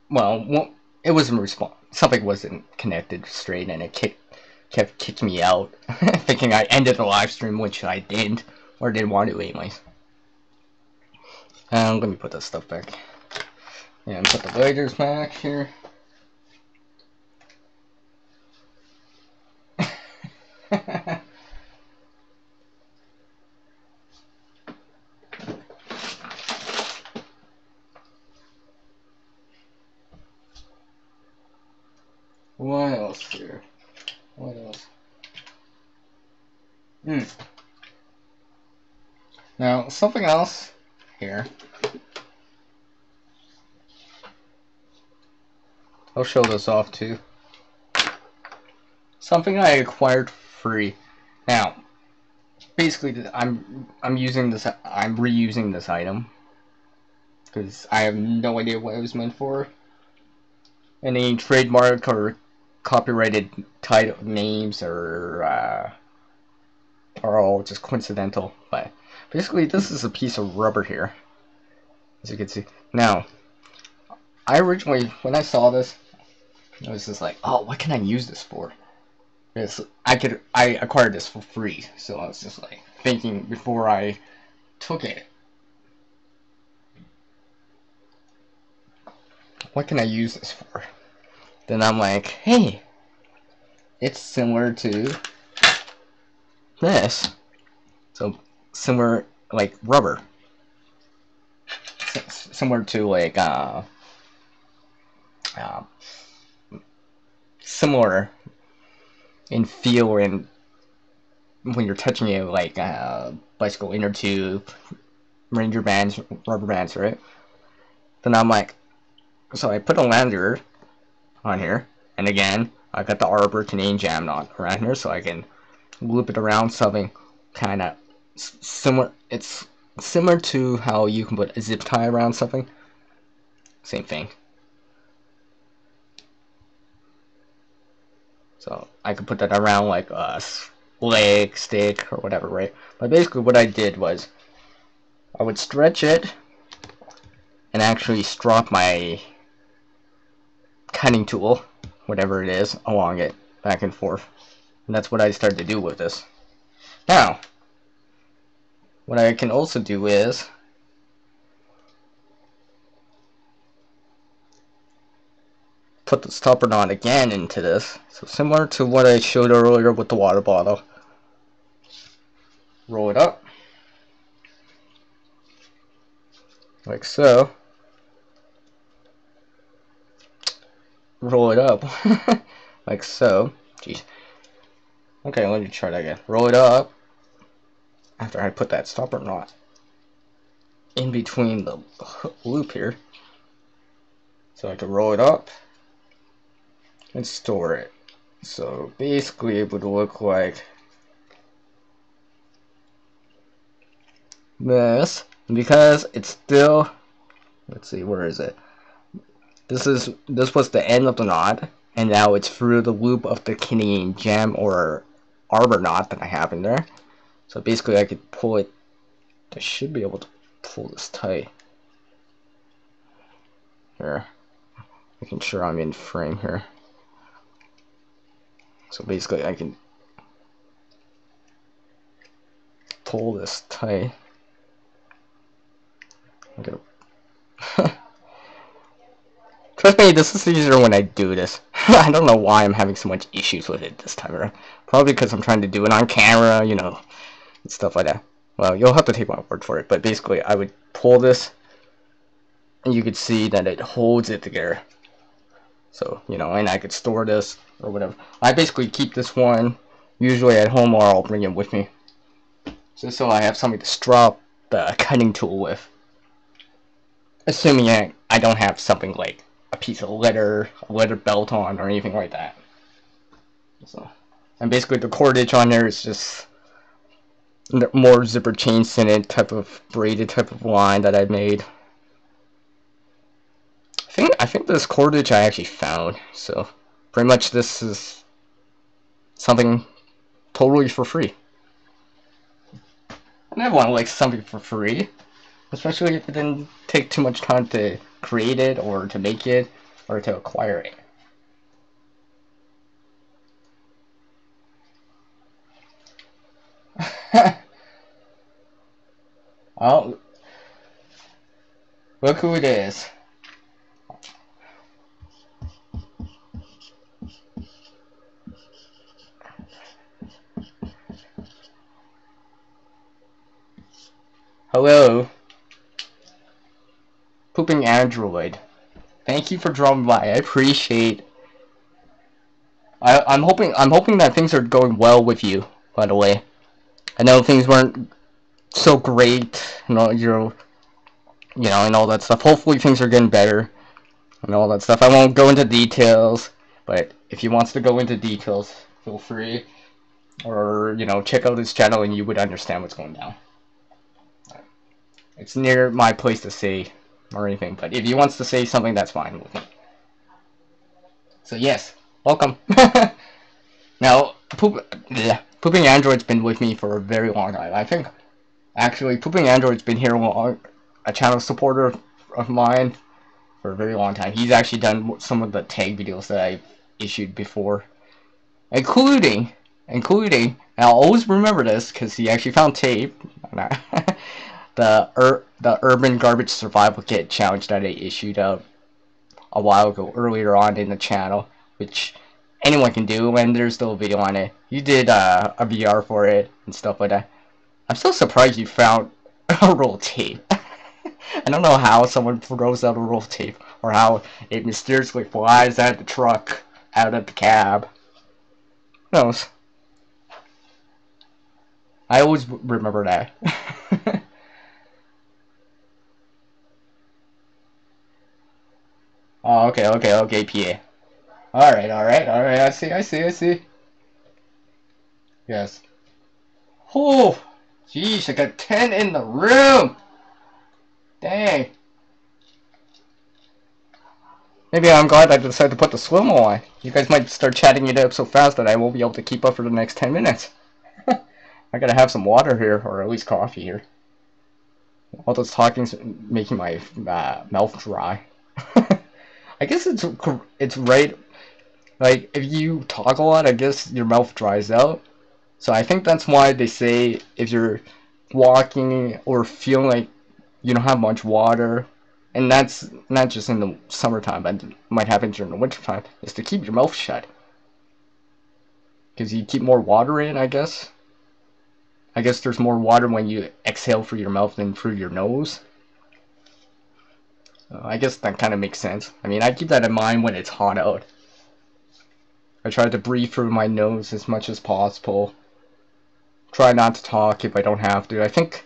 Well, it wasn't respond. Something wasn't connected straight, and it kept kicking me out, thinking I ended the live stream, which I didn't, or didn't want to anyways. Let me put this stuff back. And put the lighters back here. What else here? What else? Now, something else here. I'll show this off too. Something I acquired free. Now, basically, I'm reusing this item because I have no idea what it was meant for. Any trademark or copyrighted title names are all just coincidental. But basically, this is a piece of rubber here, as you can see. Now, I originally, when I saw this, I was just like, oh, what can I use this for? Because I acquired this for free, so I was just like thinking before I took it, what can I use this for? Then I'm like, hey, it's similar to this. So similar, like rubber. Similar to like similar in feel and when you're touching it, like bicycle inner tube, ranger bands, rubber bands, right? Then I'm like, so I put a lanyard on here, and again, I got the Arbor Canadian jam knot around here, so I can loop it around something kind of similar. It's similar to how you can put a zip tie around something. Same thing. So I could put that around like a leg, stick, or whatever, right? But basically what I did was I would stretch it and actually strop my cutting tool, whatever it is, along it, back and forth. And that's what I started to do with this. Now, what I can also do is put the stopper knot again into this. So similar to what I showed earlier with the water bottle. Roll it up. Like so. Roll it up. Like so. Jeez. Okay, let me try that again. Roll it up. After I put that stopper knot in between the loop here. So I can roll it up and store it. So basically it would look like this. And because it's still, let's see, where is it? This was the end of the knot, and now it's through the loop of the Canadian gem or arbor knot that I have in there. So basically I could pull it. I should be able to pull this tight. Here. Making sure I'm in frame here. So basically I can pull this tight. I'm gonna trust me, this is easier when I do this. I don't know why I'm having so much issues with it this time around. Probably because I'm trying to do it on camera, you know, and stuff like that. Well, you'll have to take my word for it, but basically I would pull this, and you could see that it holds it together. So, you know, and I could store this or whatever. I basically keep this one usually at home, or I'll bring it with me. So I have something to strap the cutting tool with. Assuming I don't have something like a piece of leather, a leather belt on, or anything like that. So, and basically the cordage on there is just more zipper chain scented type of braided type of line that I made. I think this cordage I actually found, so pretty much this is something totally for free. And everyone likes something for free, especially if it didn't take too much time to create it, or to make it, or to acquire it. Oh, look who it is. Hello, Pooping Android. Thank you for dropping by. I appreciate. I'm hoping that things are going well with you. By the way, I know things weren't so great, you know, and all that stuff. Hopefully things are getting better, and all that stuff. I won't go into details, but if you wants to go into details, feel free, or you know, check out his channel, and you would understand what's going down. It's near my place to say or anything, but if he wants to say something, that's fine with me. So yes, welcome. Now, Pooping Android's been with me for a very long time. I think, actually, Pooping Android's been here a channel supporter of mine for a very long time. He's actually done some of the tag videos that I've issued before, including, and I'll always remember this because he actually found tape. The Urban Garbage Survival Kit challenge that I issued a while ago, earlier on in the channel, which anyone can do, and there's still a video on it. You did a VR for it and stuff like that. I'm still surprised you found a roll of tape. I don't know how someone throws out a roll of tape, or how it mysteriously flies out of the truck, out of the cab. Who knows? I always remember that. Oh, okay, PA. Alright, I see. Yes. Oh, jeez, I got 10 in the room! Dang. Maybe I'm glad I decided to put the slow-mo on. You guys might start chatting it up so fast that I won't be able to keep up for the next 10 minutes. I gotta have some water here, or at least coffee here. All this talking's making my mouth dry. I guess it's right. Like, if you talk a lot, I guess your mouth dries out. So I think that's why they say if you're walking or feeling like you don't have much water, and that's not just in the summertime, but it might happen during the wintertime, is to keep your mouth shut. Because you keep more water in, I guess. I guess there's more water when you exhale through your mouth than through your nose. I guess that kind of makes sense. I mean, I keep that in mind when it's hot out. I try to breathe through my nose as much as possible. Try not to talk if I don't have to. I think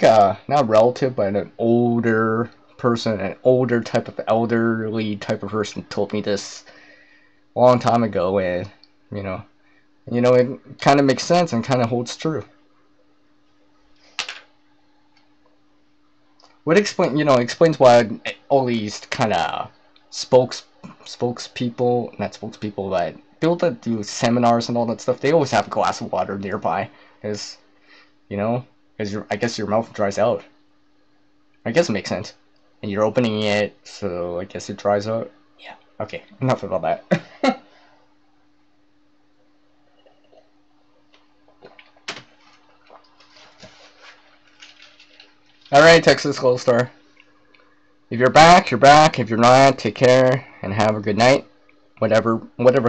not a relative, but an older person, an older type of elderly type of person told me this a long time ago, and you know, it kind of makes sense and kind of holds true. what explains why all these kind of spokespeople, not spokespeople, but people that do seminars and all that stuff, they always have a glass of water nearby, because I guess your mouth dries out. I guess it makes sense. And you're opening it, so I guess it dries out. Yeah. Okay. Enough about that. Alright, Texas Gold Star. If you're back, you're back. If you're not, take care and have a good night. Whatever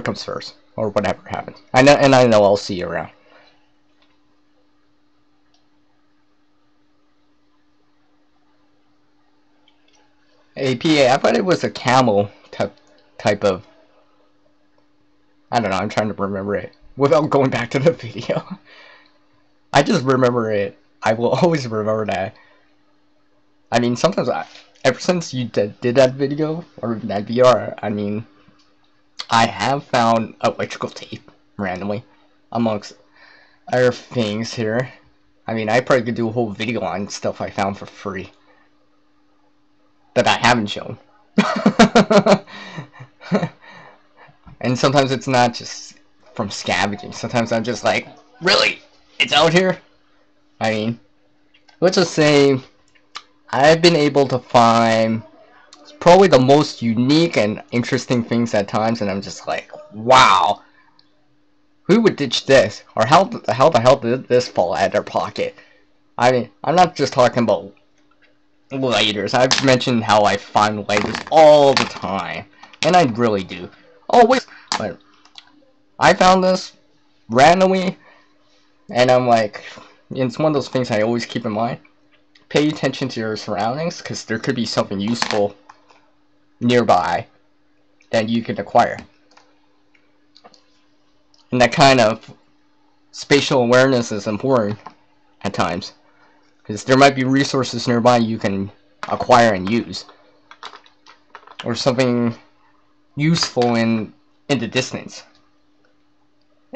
comes first, or whatever happens. I know I'll see you around. APA, I thought it was a camel type of. I don't know. I'm trying to remember it without going back to the video. I just remember it. I will always remember that. I mean, sometimes ever since you did that video or that VR, I mean, I have found electrical tape randomly, amongst other things here. I mean, I probably could do a whole video on stuff I found for free that I haven't shown. And sometimes it's not just from scavenging. Sometimes I'm just like, really? It's out here? I mean, let's just say I've been able to find probably the most unique and interesting things at times, and I'm just like, wow. Who would ditch this? Or how the hell did this fall out of their pocket? I mean, I'm not just talking about lighters. I've mentioned how I find lighters all the time. And I really do. Oh, wait. But I found this randomly, and I'm like, it's one of those things I always keep in mind. Pay attention to your surroundings, because there could be something useful nearby that you can acquire. And that kind of spatial awareness is important at times, because there might be resources nearby you can acquire and use, or something useful in the distance.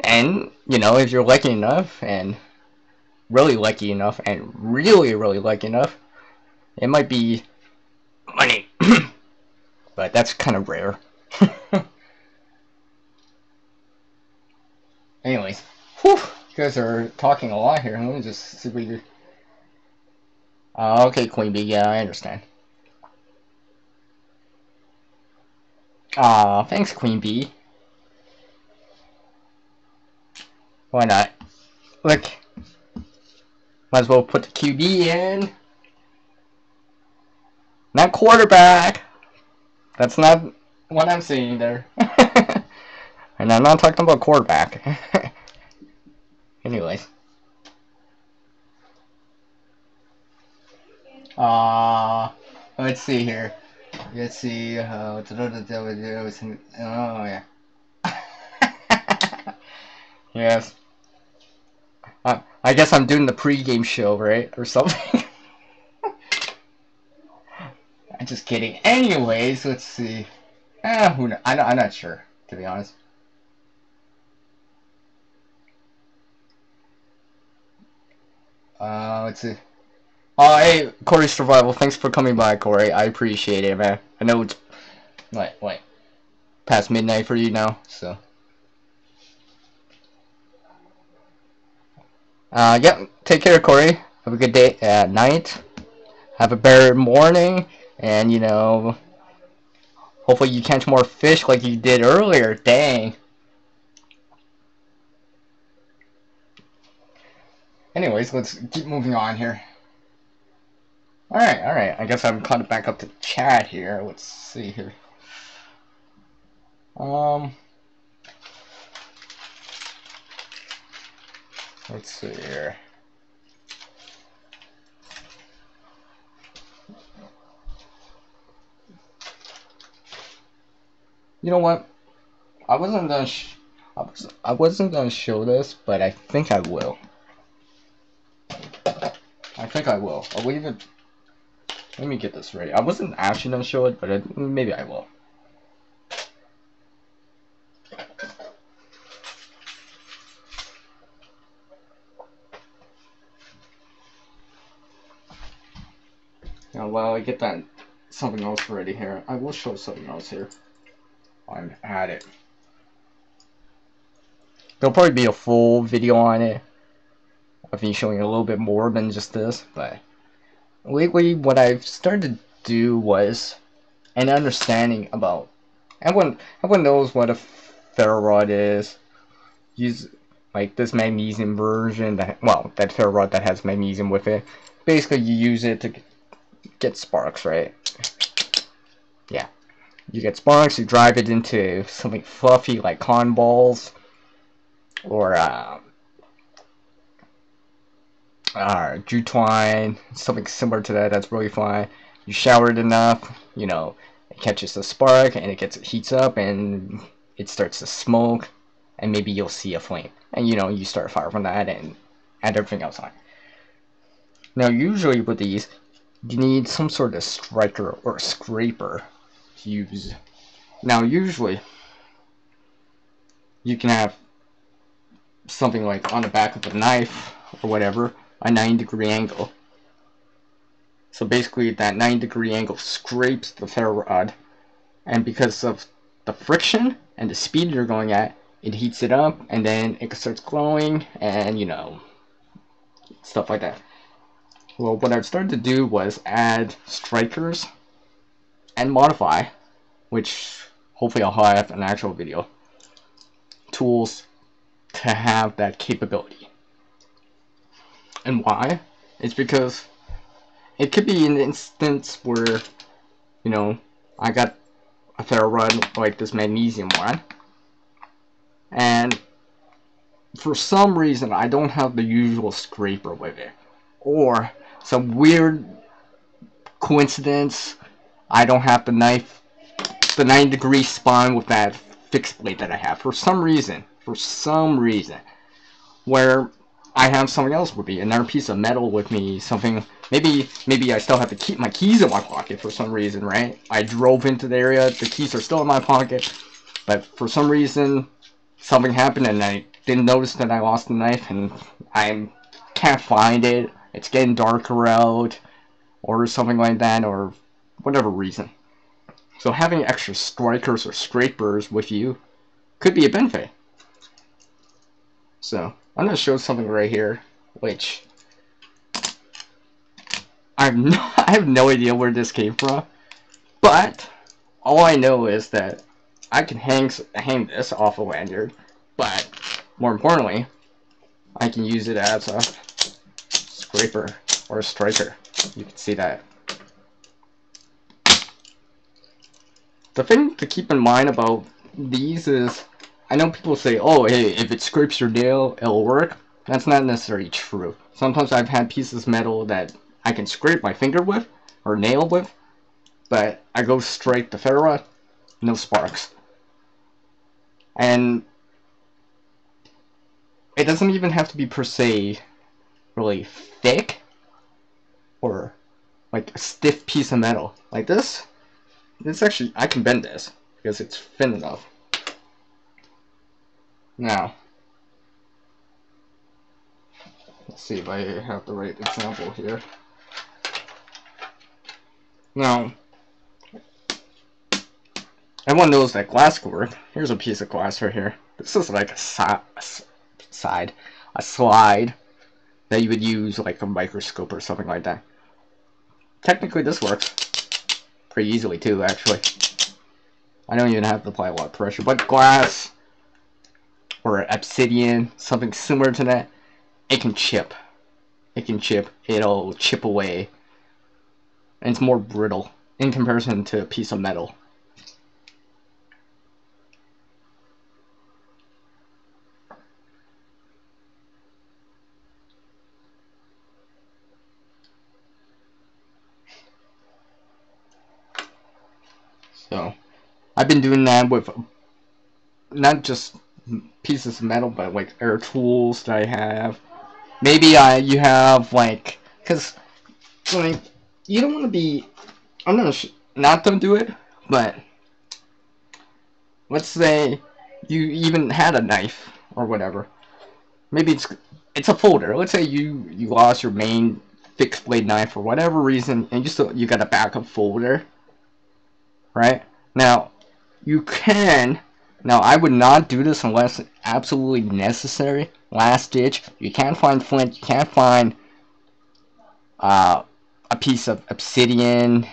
And if you're lucky enough, and really lucky enough, and really lucky enough, it might be money. But that's kind of rare. Anyways, whew, you guys are talking a lot here. Let me just see what you. Okay, Queen Bee. Yeah, I understand. Thanks, Queen Bee. Why not? Look, might as well put the QB in. Not quarterback. That's not what I'm saying there. And I'm not talking about quarterback. Anyways. Let's see here. Let's see. Oh yeah. Yes. I guess I'm doing the pre-game show, right, or something. I'm just kidding. Anyways, let's see. Who knows? I'm not sure, to be honest. Let's see. Oh, hey, Corey Survival. Thanks for coming by, Corey. I appreciate it, man. I know it's like past midnight for you now, so. Yep. Take care, Corey. Have a good day at night. Have a better morning, and hopefully you catch more fish like you did earlier. Dang. Anyways, let's keep moving on here. Alright. I guess I'm caught back up to chat here. Let's see here. Let's see here. You know what? I wasn't gonna show this, but I think I will. I'll leave it. Let me get this ready. I wasn't actually gonna show it, but maybe I will. Now, while I get that something else ready here, I will show something else here. I'm at it. There'll probably be a full video on it of me showing a little bit more than just this, but lately what I've started to do was an understanding about everyone knows what a ferro rod is. Use like this magnesium version that that ferro rod that has magnesium with it. Basically, you use it to get sparks, right? Yeah, you get sparks. You drive it into something fluffy like cotton balls or jute twine, something similar to that. That's really fine. You shower it enough, you know, it catches the spark and it heats up and it starts to smoke, and maybe you'll see a flame, and you know, you start a fire from that and add everything else on. Now, usually with these, you need some sort of striker or scraper to use. Now, usually you can have something like on the back of a knife or whatever, a 90-degree angle. So basically that 90-degree angle scrapes the ferro rod, and because of the friction and the speed you're going at, it heats it up, and then it starts glowing, and you know, stuff like that. Well, what I've started to do was add strikers and modify, which hopefully I'll have an actual video, tools to have that capability. And why? It's because it could be an instance where, you know, I got a ferro rod like this magnesium one, and for some reason I don't have the usual scraper with it, or some weird coincidence I don't have the 90-degree spine with that fixed blade that I have for some reason, where I have something else with me, another piece of metal with me, something, maybe I still have to keep my keys in my pocket for some reason, right? I drove into the area, the keys are still in my pocket, but for some reason something happened and I didn't notice that I lost the knife, and I can't find it, it's getting darker out, or something like that, or whatever reason. So having extra strikers or scrapers with you could be a benefit. So I'm going to show something right here, which I have no idea where this came from, but all I know is that I can hang this off a lanyard, but more importantly, I can use it as a scraper or a striker. You can see that. The thing to keep in mind about these is, I know people say, oh, hey, if it scrapes your nail, it'll work. That's not necessarily true. Sometimes I've had pieces of metal that I can scrape my finger with, or nail with, but I go straight to ferro rod, no sparks. And it doesn't even have to be per se really thick, or like a stiff piece of metal. Like this actually, I can bend this, because it's thin enough. Now, let's see if I have the right example here. Now, everyone knows that glass can work. Here's a piece of glass right here. This is like a slide that you would use like a microscope or something like that. Technically, this works pretty easily too, actually. I don't even have to apply a lot of pressure, but glass or obsidian, something similar to that, it can chip. It'll chip away. And it's more brittle in comparison to a piece of metal. So, I've been doing that with not just pieces of metal, but like air tools that I have. Maybe you have like, because like you don't want to be, I'm not don't do it, but let's say you even had a knife or whatever. Maybe it's a folder. Let's say you lost your main fixed blade knife for whatever reason, and you got a backup folder, right? Now, you can. Now, I would not do this unless absolutely necessary. Last ditch. You can't find flint. You can't find a piece of obsidian,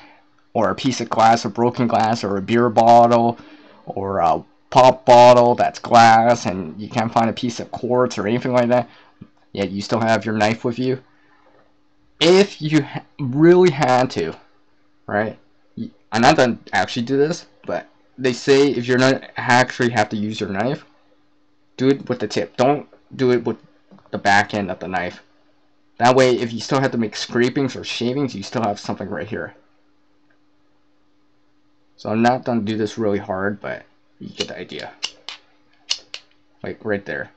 or a piece of glass, or broken glass, or a beer bottle, or a pop bottle that's glass, and you can't find a piece of quartz or anything like that. Yet you still have your knife with you. If you really had to, right? I'm not gonna actually do this, but they say if you're not actually have to use your knife, do it with the tip. Don't do it with the back end of the knife. That way, if you still have to make scrapings or shavings, you still have something right here. So I'm not gonna do this really hard, but you get the idea. Like right there.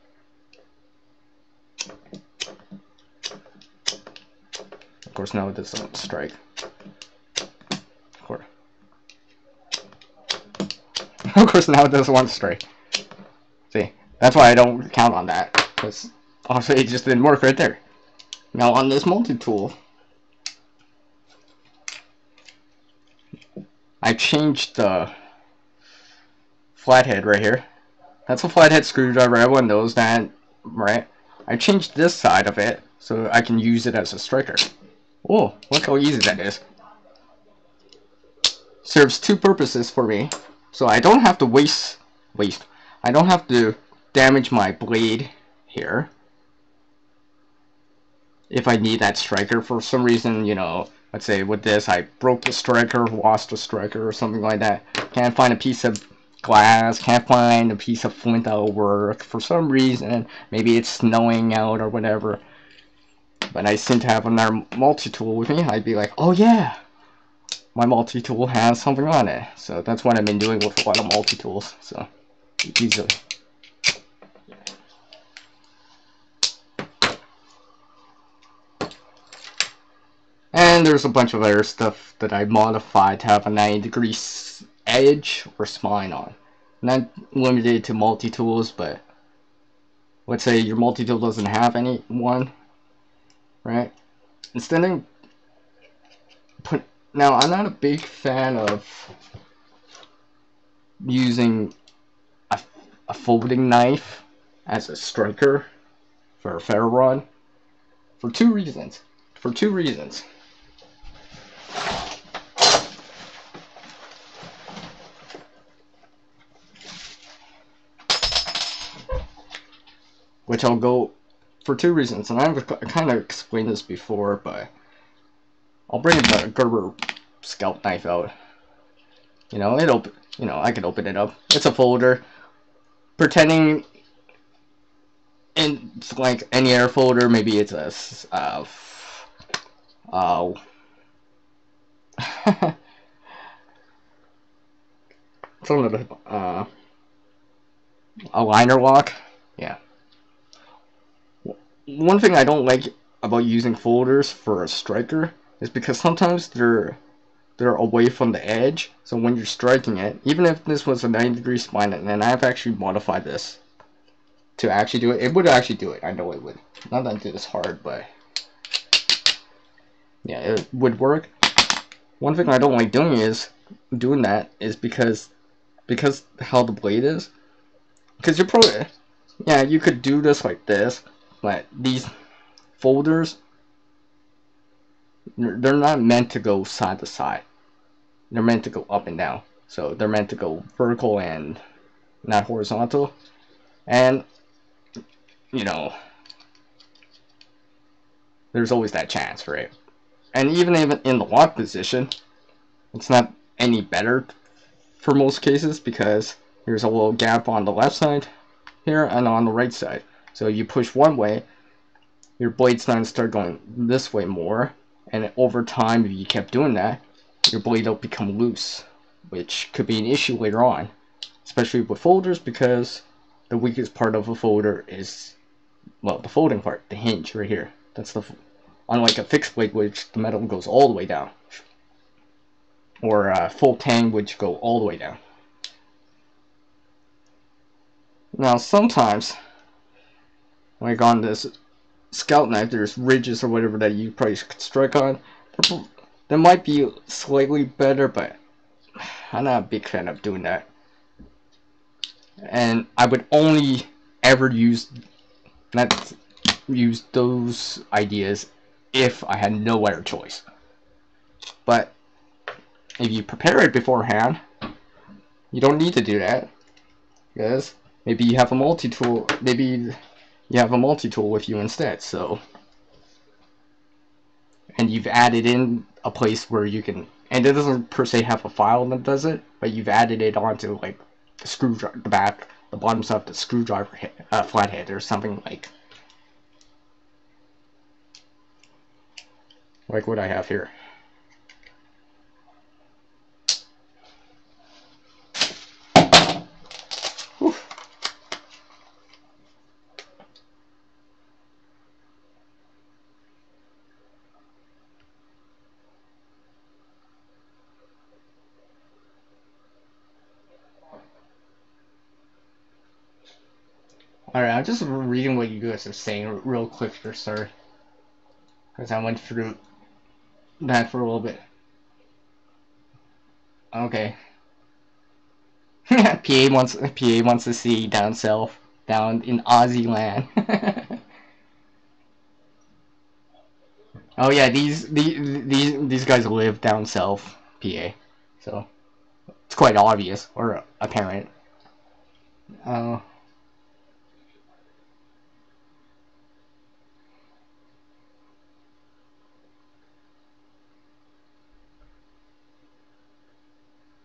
Of course, now it doesn't strike. Of course, now it doesn't want to strike. See, that's why I don't count on that, because also it just didn't work right there. Now on this multi-tool, I changed the flathead right here. That's a flathead screwdriver. Everyone knows that, right? I changed this side of it so I can use it as a striker. Oh, look how easy that is. Serves two purposes for me. So I don't have to waste. I don't have to damage my blade here. If I need that striker for some reason, you know, let's say with this I broke the striker, lost the striker, or something like that. Can't find a piece of glass, can't find a piece of flint that'll work for some reason. Maybe it's snowing out or whatever. But I seem to have another multi-tool with me. I'd be like, oh yeah, my multi-tool has something on it. So that's what I've been doing with a lot of multi-tools. So easily. And there's a bunch of other stuff that I modified to have a 90-degree edge or spine on. Not limited to multi-tools, but let's say your multi-tool doesn't have any one, right? Instead of now, I'm not a big fan of using a folding knife as a striker for a ferro rod for two reasons. Which I'll go for two reasons, and I've kind of explained this before, but I'll bring the Gerber Scout knife out. You know, I can open it up. It's a folder. Pretending it's like any air folder. Maybe it's a it's a liner lock. Yeah. One thing I don't like about using folders for a striker is because sometimes they're away from the edge, so when you're striking it, even if this was a 90-degree spine, and I've actually modified this to actually do it, it would actually do it. I know it would. Not that I did this hard, but yeah, it would work. One thing I don't like doing that is because how the blade is. Because you're probably, yeah, you could do this like this, but these folders, they're not meant to go side to side. They're meant to go up and down. So they're meant to go vertical and not horizontal. And, you know, there's always that chance, right? And even in the lock position, it's not any better for most cases, because there's a little gap on the left side here and on the right side. So you push one way, your blade's going to start going this way more, and over time, if you kept doing that, your blade will become loose, which could be an issue later on, especially with folders, because the weakest part of a folder is, well, the folding part, the hinge right here. That's the, unlike a fixed blade, which the metal goes all the way down, or a full tang, which go all the way down. Now sometimes, like on this scout knife, there's ridges or whatever that you probably could strike on. That might be slightly better, but I'm not a big fan of doing that. And I would only ever use those ideas if I had no other choice. But if you prepare it beforehand, you don't need to do that, because maybe you have a multi-tool. Maybe you have a multi-tool with you instead. So, and you've added in a place where you can, and it doesn't per se have a file that does it, but you've added it onto like the screwdriver, the bottom side of the screwdriver flathead or something like what I have here. Whew. Alright, I'm just reading what you guys are saying real quick here, sorry. Because I went through that for a little bit. Okay. PA wants to see down south, down in Aussie land. Oh yeah, these guys live down south, PA. So it's quite obvious or apparent.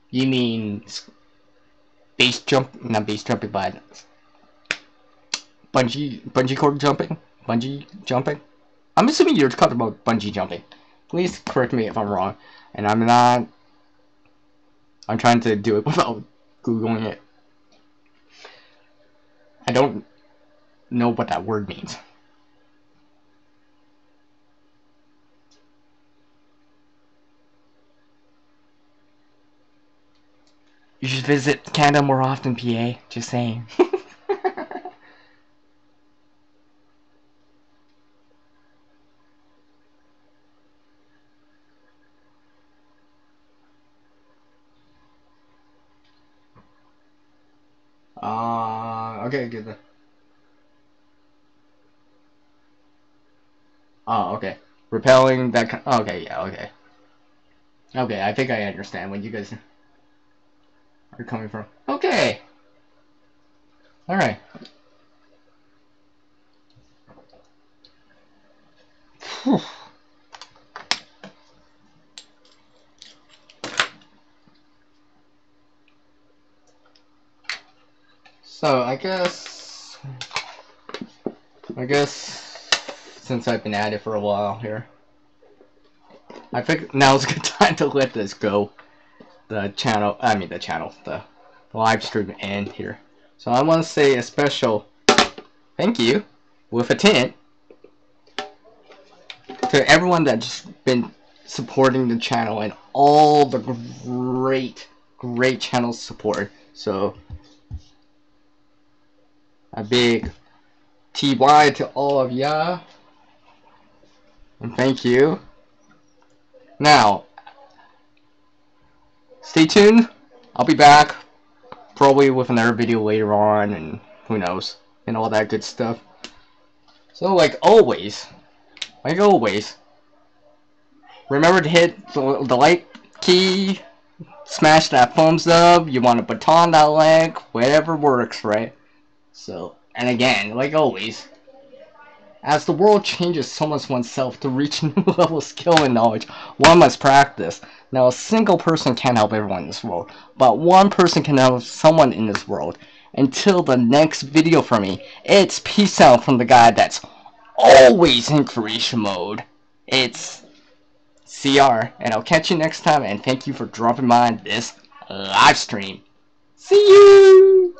You mean base jump? Not base jumping, but bungee cord jumping? Bungee jumping? I'm assuming you're talking about bungee jumping. Please correct me if I'm wrong. And I'm not. I'm trying to do it without Googling it. I don't know what that word means. You should visit Canada more often, PA. Just saying. Okay, good. Oh, okay. Repelling that kind. Okay, yeah, okay. Okay, I think I understand what you guys are coming from. Okay. Alright. So, I guess since I've been at it for a while here, I think now's a good time to let this go. The live stream end here. So I want to say a special thank you with a tint to everyone that's been supporting the channel and all the great channel support. So a big TY to all of ya, and thank you. Now, stay tuned. I'll be back probably with another video later on, and who knows, and all that good stuff. So like always, remember to hit the like key, smash that thumbs up, you want to baton that like, whatever works, right? So, and again, like always, as the world changes so much oneself to reach new level of skill and knowledge, one must practice. Now, a single person can't help everyone in this world, but one person can help someone in this world. Until the next video from me, it's peace out from the guy that's always in creation mode. It's CR, and I'll catch you next time, and thank you for dropping by this live stream. See you!